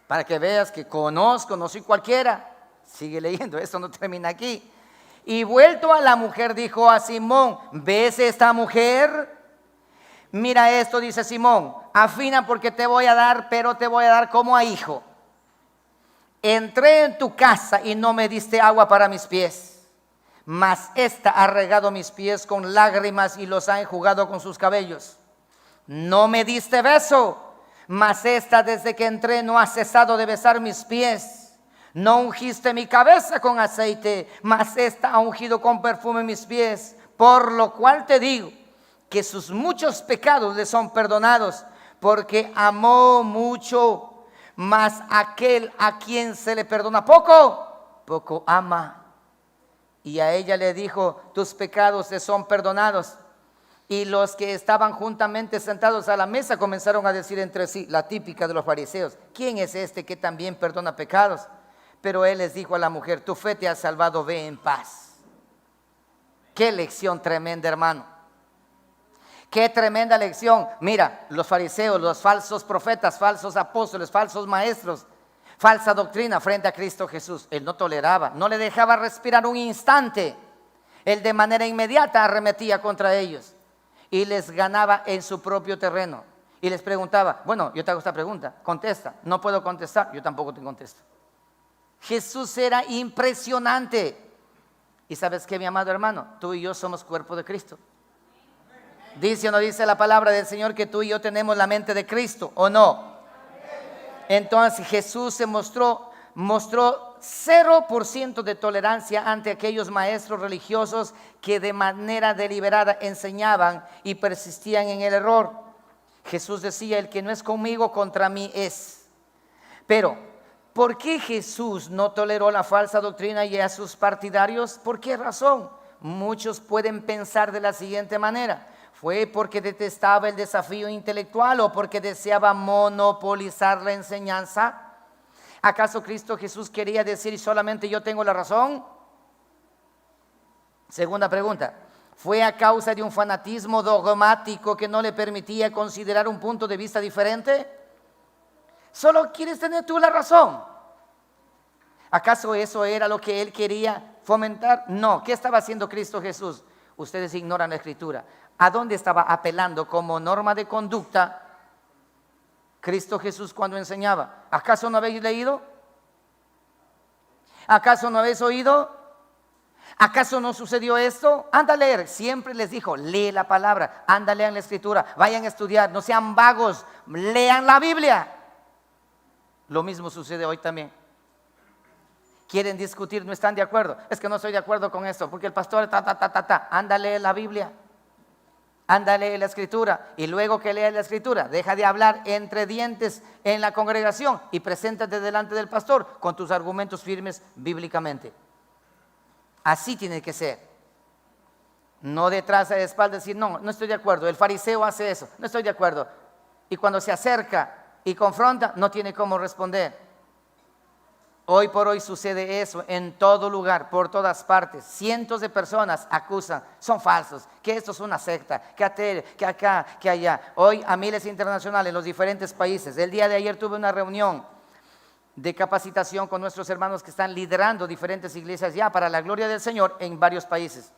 Para que veas que conozco, no soy cualquiera. Sigue leyendo, esto no termina aquí. Y vuelto a la mujer dijo a Simón: ¿ves esta mujer? Mira esto, dice Simón, afina porque te voy a dar, pero te voy a dar como a hijo. Entré en tu casa y no me diste agua para mis pies, mas esta ha regado mis pies con lágrimas y los ha enjugado con sus cabellos. No me diste beso, mas esta desde que entré no ha cesado de besar mis pies. No ungiste mi cabeza con aceite, mas esta ha ungido con perfume mis pies. Por lo cual te digo que sus muchos pecados le son perdonados, porque amó mucho. Mas aquel a quien se le perdona poco, poco ama. Y a ella le dijo: tus pecados te son perdonados. Y los que estaban juntamente sentados a la mesa comenzaron a decir entre sí, la típica de los fariseos: ¿quién es este que también perdona pecados? Pero él les dijo a la mujer: tu fe te ha salvado, ve en paz. Qué lección tremenda, hermano. Qué tremenda lección. Mira, los fariseos, los falsos profetas, falsos apóstoles, falsos maestros, falsa doctrina frente a Cristo Jesús. Él no toleraba, no le dejaba respirar un instante. Él de manera inmediata arremetía contra ellos y les ganaba en su propio terreno. Y les preguntaba: bueno, yo te hago esta pregunta, contesta. No puedo contestar, yo tampoco te contesto. Jesús era impresionante. ¿Y sabes qué, mi amado hermano? Tú y yo somos cuerpo de Cristo. ¿Dice o no dice la palabra del Señor que tú y yo tenemos la mente de Cristo, o no? Entonces Jesús se mostró 0% de tolerancia ante aquellos maestros religiosos que de manera deliberada enseñaban y persistían en el error. Jesús decía: el que no es conmigo, contra mí es. Pero ¿por qué Jesús no toleró la falsa doctrina y a sus partidarios? ¿Por qué razón? Muchos pueden pensar de la siguiente manera: ¿fue porque detestaba el desafío intelectual o porque deseaba monopolizar la enseñanza? ¿Acaso Cristo Jesús quería decir y solamente yo tengo la razón? Segunda pregunta: ¿fue a causa de un fanatismo dogmático que no le permitía considerar un punto de vista diferente? ¿Solo quieres tener tú la razón? ¿Acaso eso era lo que él quería fomentar? No. ¿Qué estaba haciendo Cristo Jesús? Ustedes ignoran la Escritura. ¿A dónde estaba apelando como norma de conducta Cristo Jesús cuando enseñaba? ¿Acaso no habéis leído? ¿Acaso no habéis oído? ¿Acaso no sucedió esto? Anda a leer. Siempre les dijo, lee la palabra, anda a leer la Escritura, vayan a estudiar, no sean vagos, lean la Biblia. Lo mismo sucede hoy también. Quieren discutir, no están de acuerdo. Es que no estoy de acuerdo con esto, porque el pastor anda a leer la Biblia, anda a leer la Escritura, y luego que leas la Escritura, deja de hablar entre dientes en la congregación y preséntate delante del pastor con tus argumentos firmes bíblicamente. Así tiene que ser. No detrás de espaldas decir, no estoy de acuerdo, el fariseo hace eso, no estoy de acuerdo. Y cuando se acerca y confronta, no tiene cómo responder. Hoy por hoy sucede eso en todo lugar, por todas partes. Cientos de personas acusan, son falsos, que esto es una secta, que acá, que allá. Hoy a miles internacionales en los diferentes países. El día de ayer tuve una reunión de capacitación con nuestros hermanos que están liderando diferentes iglesias ya para la gloria del Señor en varios países.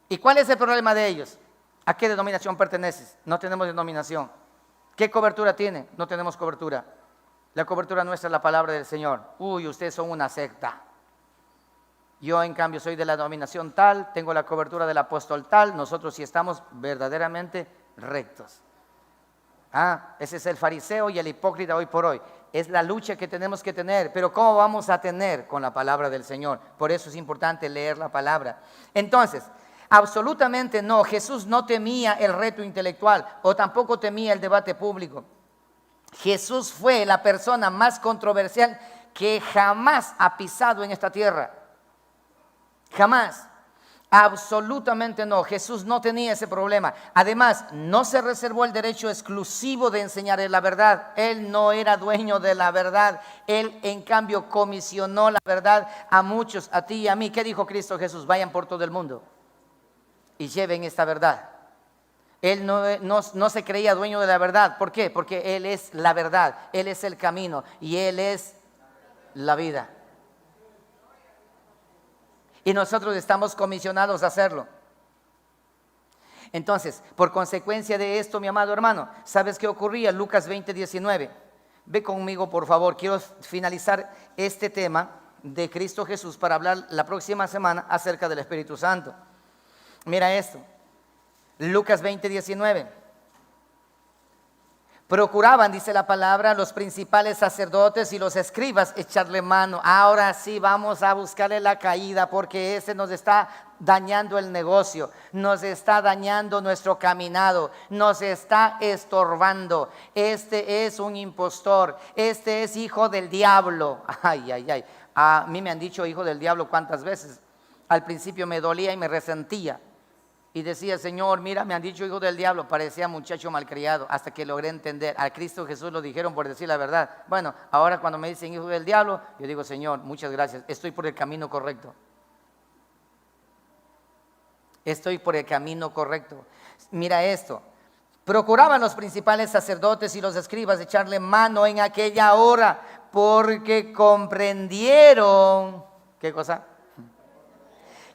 ¿Y cuál es el problema de ellos? ¿A qué denominación perteneces? No tenemos denominación. ¿Qué cobertura tiene? No tenemos cobertura. La cobertura nuestra es la palabra del Señor. Uy, ustedes son una secta. Yo en cambio soy de la denominación tal, tengo la cobertura del apóstol tal. Nosotros sí estamos verdaderamente rectos. Ese es el fariseo y el hipócrita hoy por hoy. Es la lucha que tenemos que tener, pero ¿cómo vamos a tener con la palabra del Señor? Por eso es importante leer la palabra. Entonces, absolutamente no, Jesús no temía el reto intelectual o tampoco temía el debate público. Jesús fue la persona más controversial que jamás ha pisado en esta tierra. Jamás. Absolutamente no. Jesús no tenía ese problema. Además, no se reservó el derecho exclusivo de enseñar la verdad. Él no era dueño de la verdad. Él, en cambio, comisionó la verdad a muchos, a ti y a mí. ¿Qué dijo Cristo Jesús? Vayan por todo el mundo y lleven esta verdad. Él no se creía dueño de la verdad. ¿Por qué? Porque Él es la verdad, Él es el camino y Él es la vida. Y nosotros estamos comisionados a hacerlo. Entonces, por consecuencia de esto, mi amado hermano, ¿sabes qué ocurría? Lucas 20:19. Ve conmigo, por favor. Quiero finalizar este tema de Cristo Jesús para hablar la próxima semana acerca del Espíritu Santo. Mira esto. Lucas 20:19. Procuraban, dice la palabra, los principales sacerdotes y los escribas echarle mano. Ahora sí vamos a buscarle la caída porque ese nos está dañando el negocio, nos está dañando nuestro caminado, nos está estorbando. Este es un impostor, este es hijo del diablo. Ay, ay, ay. A mí me han dicho hijo del diablo cuántas veces. Al principio me dolía y me resentía. Y decía, Señor, mira, me han dicho hijo del diablo. Parecía muchacho malcriado, hasta que logré entender. A Cristo Jesús lo dijeron por decir la verdad. Bueno, ahora cuando me dicen hijo del diablo, yo digo, Señor, muchas gracias, estoy por el camino correcto. Estoy por el camino correcto. Mira esto. Procuraban los principales sacerdotes y los escribas echarle mano en aquella hora, porque comprendieron, ¿qué cosa?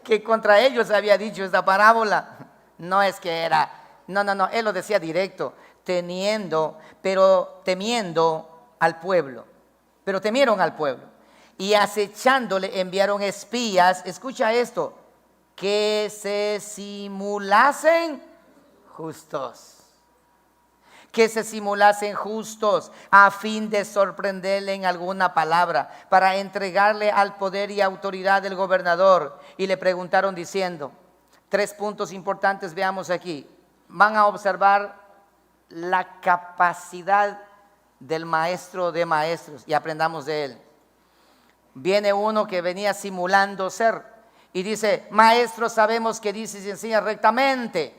Que contra ellos había dicho esta parábola. No es que era, no, él lo decía directo, temiendo al pueblo. Pero temieron al pueblo. Y acechándole enviaron espías, escucha esto, que se simulasen justos. Que se simulasen justos a fin de sorprenderle en alguna palabra para entregarle al poder y autoridad del gobernador. Y le preguntaron diciendo, 3 puntos importantes veamos aquí. Van a observar la capacidad del maestro de maestros y aprendamos de él. Viene uno que venía simulando ser y dice, maestro, sabemos que dices y enseñas rectamente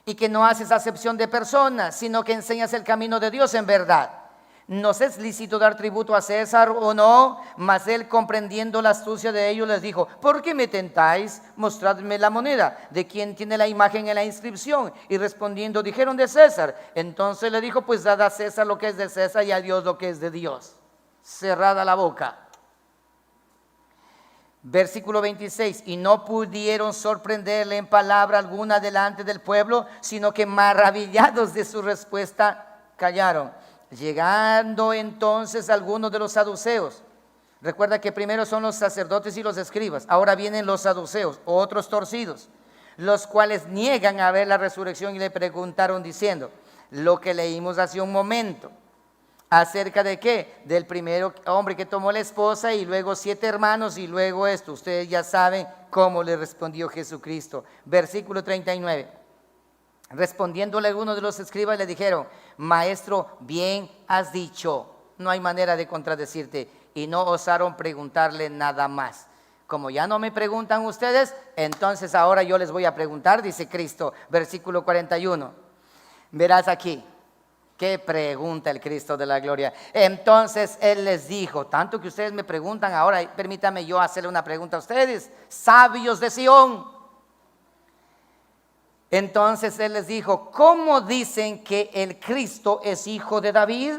y que no haces acepción de personas, sino que enseñas el camino de Dios en verdad. ¿Nos es lícito dar tributo a César o no? Mas él, comprendiendo la astucia de ellos, les dijo, ¿por qué me tentáis? Mostradme la moneda. ¿De quién tiene la imagen en la inscripción? Y respondiendo, dijeron de César. Entonces le dijo, pues dad a César lo que es de César y a Dios lo que es de Dios. Cerrada la boca. Versículo 26, y no pudieron sorprenderle en palabra alguna delante del pueblo, sino que maravillados de su respuesta callaron. Llegando entonces algunos de los saduceos, recuerda que primero son los sacerdotes y los escribas, ahora vienen los saduceos, otros torcidos, los cuales niegan a ver la resurrección y le preguntaron diciendo, lo que leímos hace un momento. ¿Acerca de qué? Del primer hombre que tomó la esposa y luego 7 hermanos y luego esto. Ustedes ya saben cómo le respondió Jesucristo. Versículo 39. Respondiéndole algunos de los escribas le dijeron, maestro, bien has dicho. No hay manera de contradecirte. Y no osaron preguntarle nada más. Como ya no me preguntan ustedes, entonces ahora yo les voy a preguntar, dice Cristo. Versículo 41. Verás aquí. ¿Qué pregunta el Cristo de la gloria? Entonces Él les dijo, tanto que ustedes me preguntan, ahora permítame yo hacerle una pregunta a ustedes, sabios de Sión. Entonces Él les dijo, ¿cómo dicen que el Cristo es hijo de David?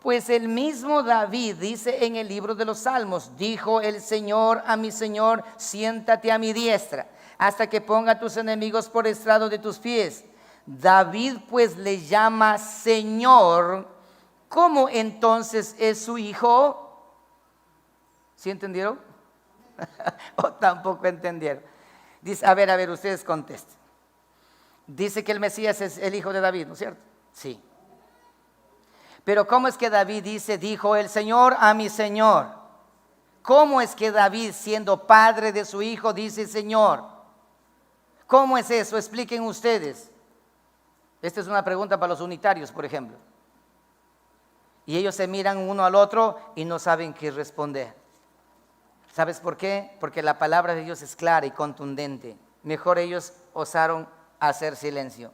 Pues el mismo David dice en el libro de los Salmos, dijo el Señor a mi Señor, siéntate a mi diestra, hasta que ponga a tus enemigos por estrado de tus pies. David pues le llama Señor, ¿cómo entonces es su hijo? ¿Sí entendieron? ¿O tampoco entendieron? Dice, a ver, ustedes contesten. Dice que el Mesías es el hijo de David, ¿no es cierto? Sí. Pero ¿cómo es que David dice, dijo el Señor a mi Señor? ¿Cómo es que David, siendo padre de su hijo, dice Señor? ¿Cómo es eso? Expliquen ustedes. Esta es una pregunta para los unitarios, por ejemplo. Y ellos se miran uno al otro y no saben qué responder. ¿Sabes por qué? Porque la palabra de Dios es clara y contundente. Mejor ellos osaron hacer silencio.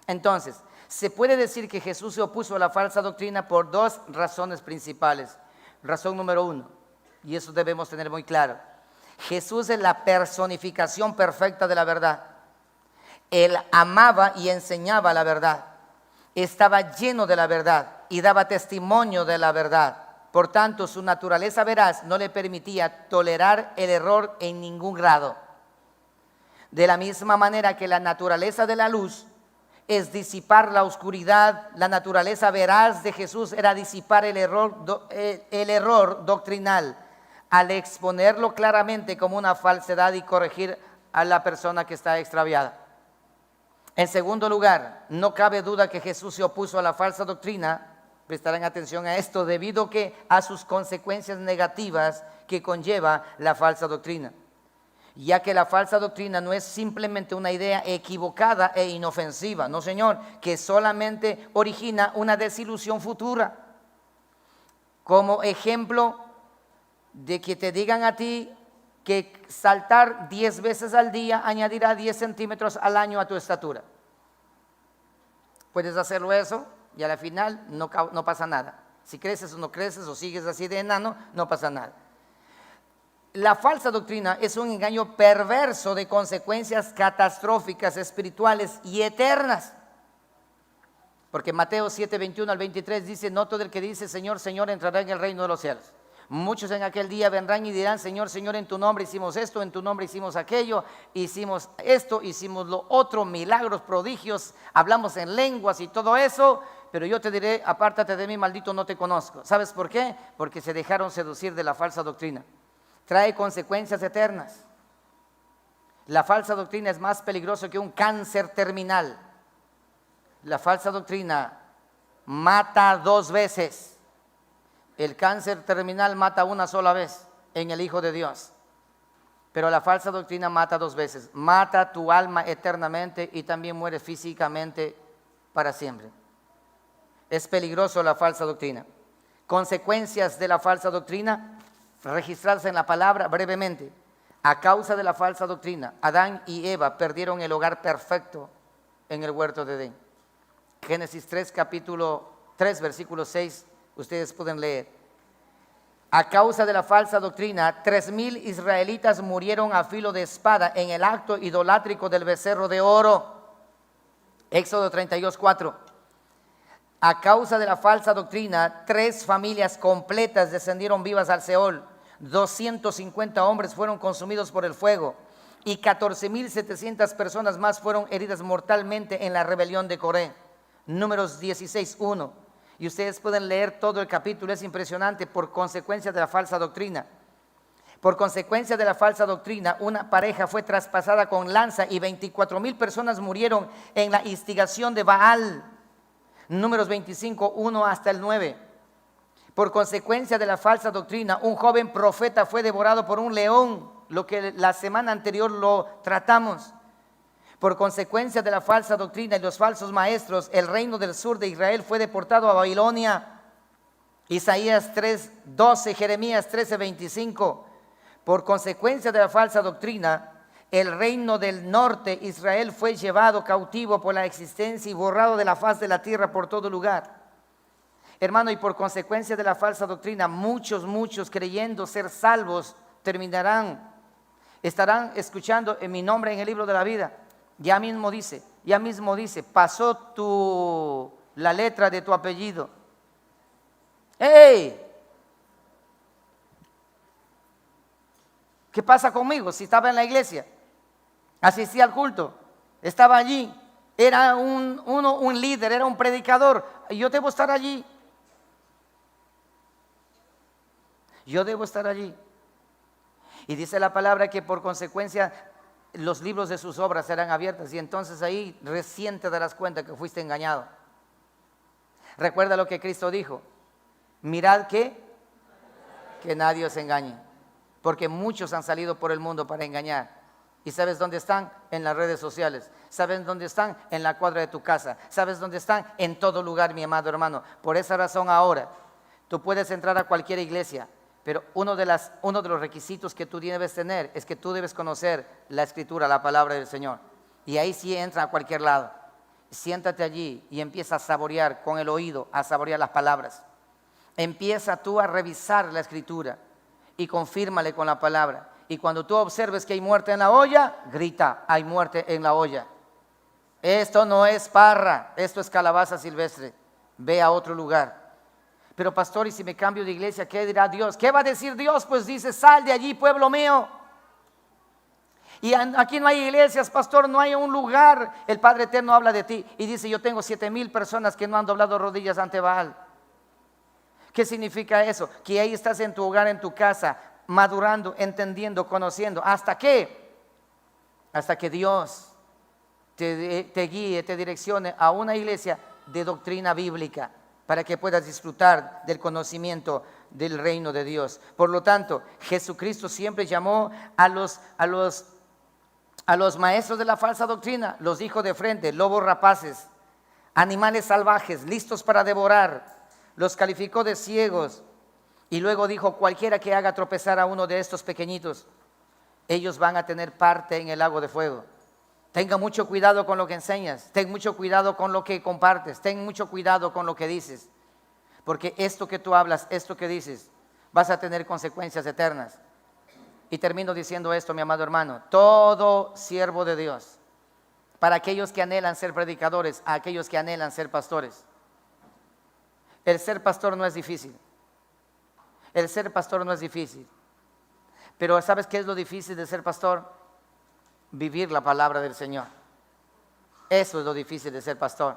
Entonces, se puede decir que Jesús se opuso a la falsa doctrina por 2 razones principales. Razón número 1, y eso debemos tener muy claro. Jesús es la personificación perfecta de la verdad. Él amaba y enseñaba la verdad, estaba lleno de la verdad y daba testimonio de la verdad. Por tanto, su naturaleza veraz no le permitía tolerar el error en ningún grado. De la misma manera que la naturaleza de la luz es disipar la oscuridad, la naturaleza veraz de Jesús era disipar el error doctrinal, al exponerlo claramente como una falsedad y corregir a la persona que está extraviada. En segundo lugar, no cabe duda que Jesús se opuso a la falsa doctrina, prestarán atención a esto, debido a sus consecuencias negativas que conlleva la falsa doctrina. Ya que la falsa doctrina no es simplemente una idea equivocada e inofensiva, no señor, que solamente origina una desilusión futura. Como ejemplo de que te digan a ti que saltar 10 veces al día añadirá 10 centímetros al año a tu estatura. Puedes hacerlo eso y a la final no pasa nada. Si creces o no creces o sigues así de enano, no pasa nada. La falsa doctrina es un engaño perverso de consecuencias catastróficas, espirituales y eternas. Porque Mateo 7, 21 al 23 dice, no todo el que dice Señor, Señor entrará en el reino de los cielos. Muchos en aquel día vendrán y dirán, Señor, Señor, en tu nombre hicimos esto, en tu nombre hicimos aquello, hicimos esto, hicimos lo otro, milagros, prodigios, hablamos en lenguas y todo eso, pero yo te diré, apártate de mí, maldito, no te conozco. ¿Sabes por qué? Porque se dejaron seducir de la falsa doctrina. Trae consecuencias eternas. La falsa doctrina es más peligroso que un cáncer terminal. La falsa doctrina mata 2 veces. El cáncer terminal mata una sola vez en el Hijo de Dios. Pero la falsa doctrina mata 2 veces. Mata tu alma eternamente y también muere físicamente para siempre. Es peligroso la falsa doctrina. Consecuencias de la falsa doctrina registradas en la palabra brevemente. A causa de la falsa doctrina, Adán y Eva perdieron el hogar perfecto en el huerto de Edén. Génesis 3, capítulo 3, versículo 6. Ustedes pueden leer. A causa de la falsa doctrina, 3,000 israelitas murieron a filo de espada en el acto idolátrico del becerro de oro. Éxodo 32, 4. A causa de la falsa doctrina, 3 familias completas descendieron vivas al Seol. 250 hombres fueron consumidos por el fuego y 14,700 personas más fueron heridas mortalmente en la rebelión de Coré. Números 16:1. Y ustedes pueden leer todo el capítulo, es impresionante, por consecuencia de la falsa doctrina. Por consecuencia de la falsa doctrina, una pareja fue traspasada con lanza y 24,000 personas murieron en la instigación de Baal. Números 25:1 hasta el 9. Por consecuencia de la falsa doctrina, un joven profeta fue devorado por un león, lo que la semana anterior lo tratamos. Por consecuencia de la falsa doctrina y los falsos maestros, el reino del sur de Israel fue deportado a Babilonia. Isaías 3:12, Jeremías 13:25. Por consecuencia de la falsa doctrina, el reino del norte, Israel, fue llevado cautivo por la existencia y borrado de la faz de la tierra por todo lugar. Hermano, y por consecuencia de la falsa doctrina, muchos creyendo ser salvos estarán escuchando en mi nombre en el libro de la vida. Ya mismo dice, pasó la letra de tu apellido. ¡Ey! ¿Qué pasa conmigo? Si estaba en la iglesia, asistía al culto, estaba allí, era un líder, era un predicador, yo debo estar allí. Yo debo estar allí. Y dice la palabra que por consecuencia los libros de sus obras serán abiertos y entonces ahí recién te darás cuenta que fuiste engañado. Recuerda lo que Cristo dijo: mirad que nadie os engañe, porque muchos han salido por el mundo para engañar. ¿Y sabes dónde están? En las redes sociales. ¿Sabes dónde están? En la cuadra de tu casa. ¿Sabes dónde están? En todo lugar, mi amado hermano. Por esa razón ahora tú puedes entrar a cualquier iglesia, pero uno de los requisitos que tú debes tener es que tú debes conocer la Escritura, la palabra del Señor. Y ahí sí entra a cualquier lado. Siéntate allí y empieza a saborear con el oído, a saborear las palabras. Empieza tú a revisar la Escritura y confírmale con la palabra. Y cuando tú observes que hay muerte en la olla, grita: hay muerte en la olla. Esto no es parra, esto es calabaza silvestre. Ve a otro lugar. Pero pastor, ¿y si me cambio de iglesia, qué dirá Dios? ¿Qué va a decir Dios? Pues dice: sal de allí, pueblo mío. Y aquí no hay iglesias, pastor, no hay un lugar. El Padre Eterno habla de ti y dice: yo tengo 7,000 personas que no han doblado rodillas ante Baal. ¿Qué significa eso? Que ahí estás en tu hogar, en tu casa, madurando, entendiendo, conociendo. ¿Hasta qué? Hasta que Dios te guíe, te direccione a una iglesia de doctrina bíblica, para que puedas disfrutar del conocimiento del reino de Dios. Por lo tanto, Jesucristo siempre llamó a los maestros de la falsa doctrina, los dijo de frente: lobos rapaces, animales salvajes, listos para devorar. Los calificó de ciegos y luego dijo: cualquiera que haga tropezar a uno de estos pequeñitos, ellos van a tener parte en el lago de fuego. Tenga mucho cuidado con lo que enseñas, ten mucho cuidado con lo que compartes, ten mucho cuidado con lo que dices, porque esto que tú hablas, esto que dices, vas a tener consecuencias eternas. Y termino diciendo esto, mi amado hermano: todo siervo de Dios, para aquellos que anhelan ser predicadores, a aquellos que anhelan ser pastores, el ser pastor no es difícil. El ser pastor no es difícil. Pero ¿sabes qué es lo difícil de ser pastor? Vivir la palabra del Señor. Eso es lo difícil de ser pastor.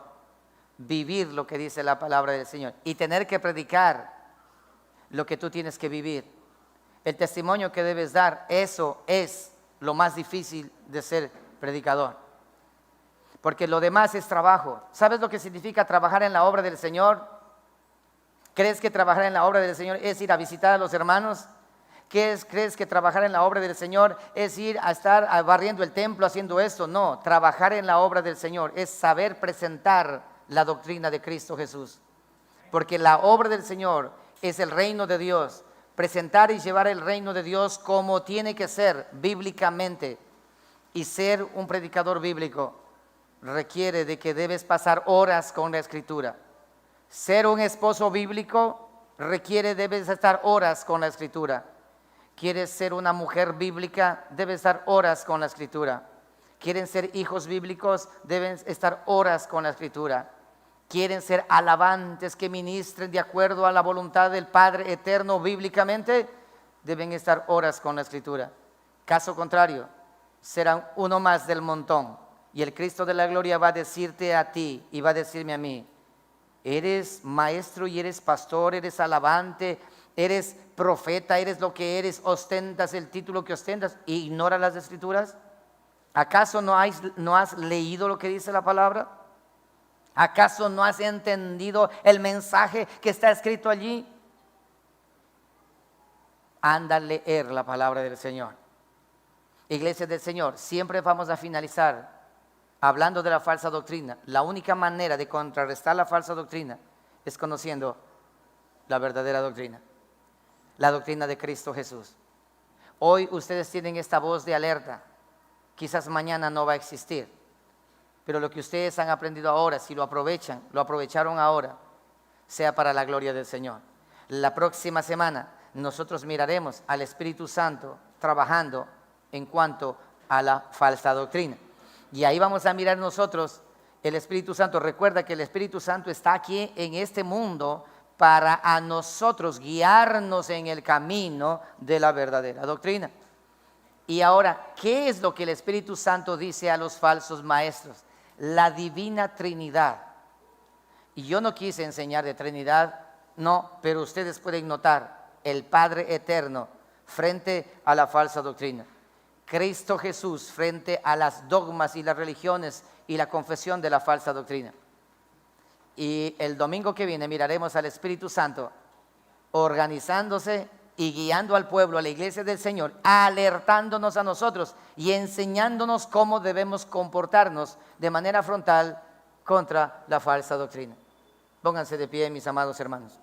Vivir lo que dice la palabra del Señor y tener que predicar lo que tú tienes que vivir. El testimonio que debes dar, eso es lo más difícil de ser predicador. Porque lo demás es trabajo. ¿Sabes lo que significa trabajar en la obra del Señor? ¿Crees que trabajar en la obra del Señor es ir a visitar a los hermanos? ¿Crees que trabajar en la obra del Señor es ir a estar barriendo el templo haciendo esto? No, trabajar en la obra del Señor es saber presentar la doctrina de Cristo Jesús. Porque la obra del Señor es el reino de Dios. Presentar y llevar el reino de Dios como tiene que ser bíblicamente. Y ser un predicador bíblico requiere de que debes pasar horas con la Escritura. Ser un esposo bíblico debes estar horas con la Escritura. ¿Quieres ser una mujer bíblica? Debes estar horas con la Escritura. ¿Quieren ser hijos bíblicos? Deben estar horas con la Escritura. ¿Quieren ser alabantes que ministren de acuerdo a la voluntad del Padre eterno bíblicamente? deben estar horas con la Escritura. Caso contrario, serán uno más del montón. Y el Cristo de la gloria va a decirte a ti y va a decirme a mí: eres maestro y eres pastor, eres alabante, eres profeta, eres lo que eres, ostentas el título que ostentas e ignoras las Escrituras. ¿Acaso no has leído lo que dice la palabra? ¿Acaso no has entendido el mensaje que está escrito allí? Anda a leer la palabra del Señor. Iglesia del Señor, siempre vamos a finalizar hablando de la falsa doctrina. La única manera de contrarrestar la falsa doctrina es conociendo la verdadera doctrina, la doctrina de Cristo Jesús. Hoy ustedes tienen esta voz de alerta. Quizás mañana no va a existir, pero lo que ustedes han aprendido ahora, si lo aprovechan, lo aprovecharon ahora, sea para la gloria del Señor. La próxima semana nosotros miraremos al Espíritu Santo trabajando en cuanto a la falsa doctrina. Y ahí vamos a mirar nosotros el Espíritu Santo. Recuerda que el Espíritu Santo está aquí en este mundo para a nosotros guiarnos en el camino de la verdadera doctrina. Y ahora, ¿qué es lo que el Espíritu Santo dice a los falsos maestros? La divina Trinidad. Y yo no quise enseñar de Trinidad, no, pero ustedes pueden notar el Padre eterno frente a la falsa doctrina. Cristo Jesús frente a las dogmas y las religiones y la confesión de la falsa doctrina. Y el domingo que viene miraremos al Espíritu Santo organizándose y guiando al pueblo, a la iglesia del Señor, alertándonos a nosotros y enseñándonos cómo debemos comportarnos de manera frontal contra la falsa doctrina. Pónganse de pie, mis amados hermanos.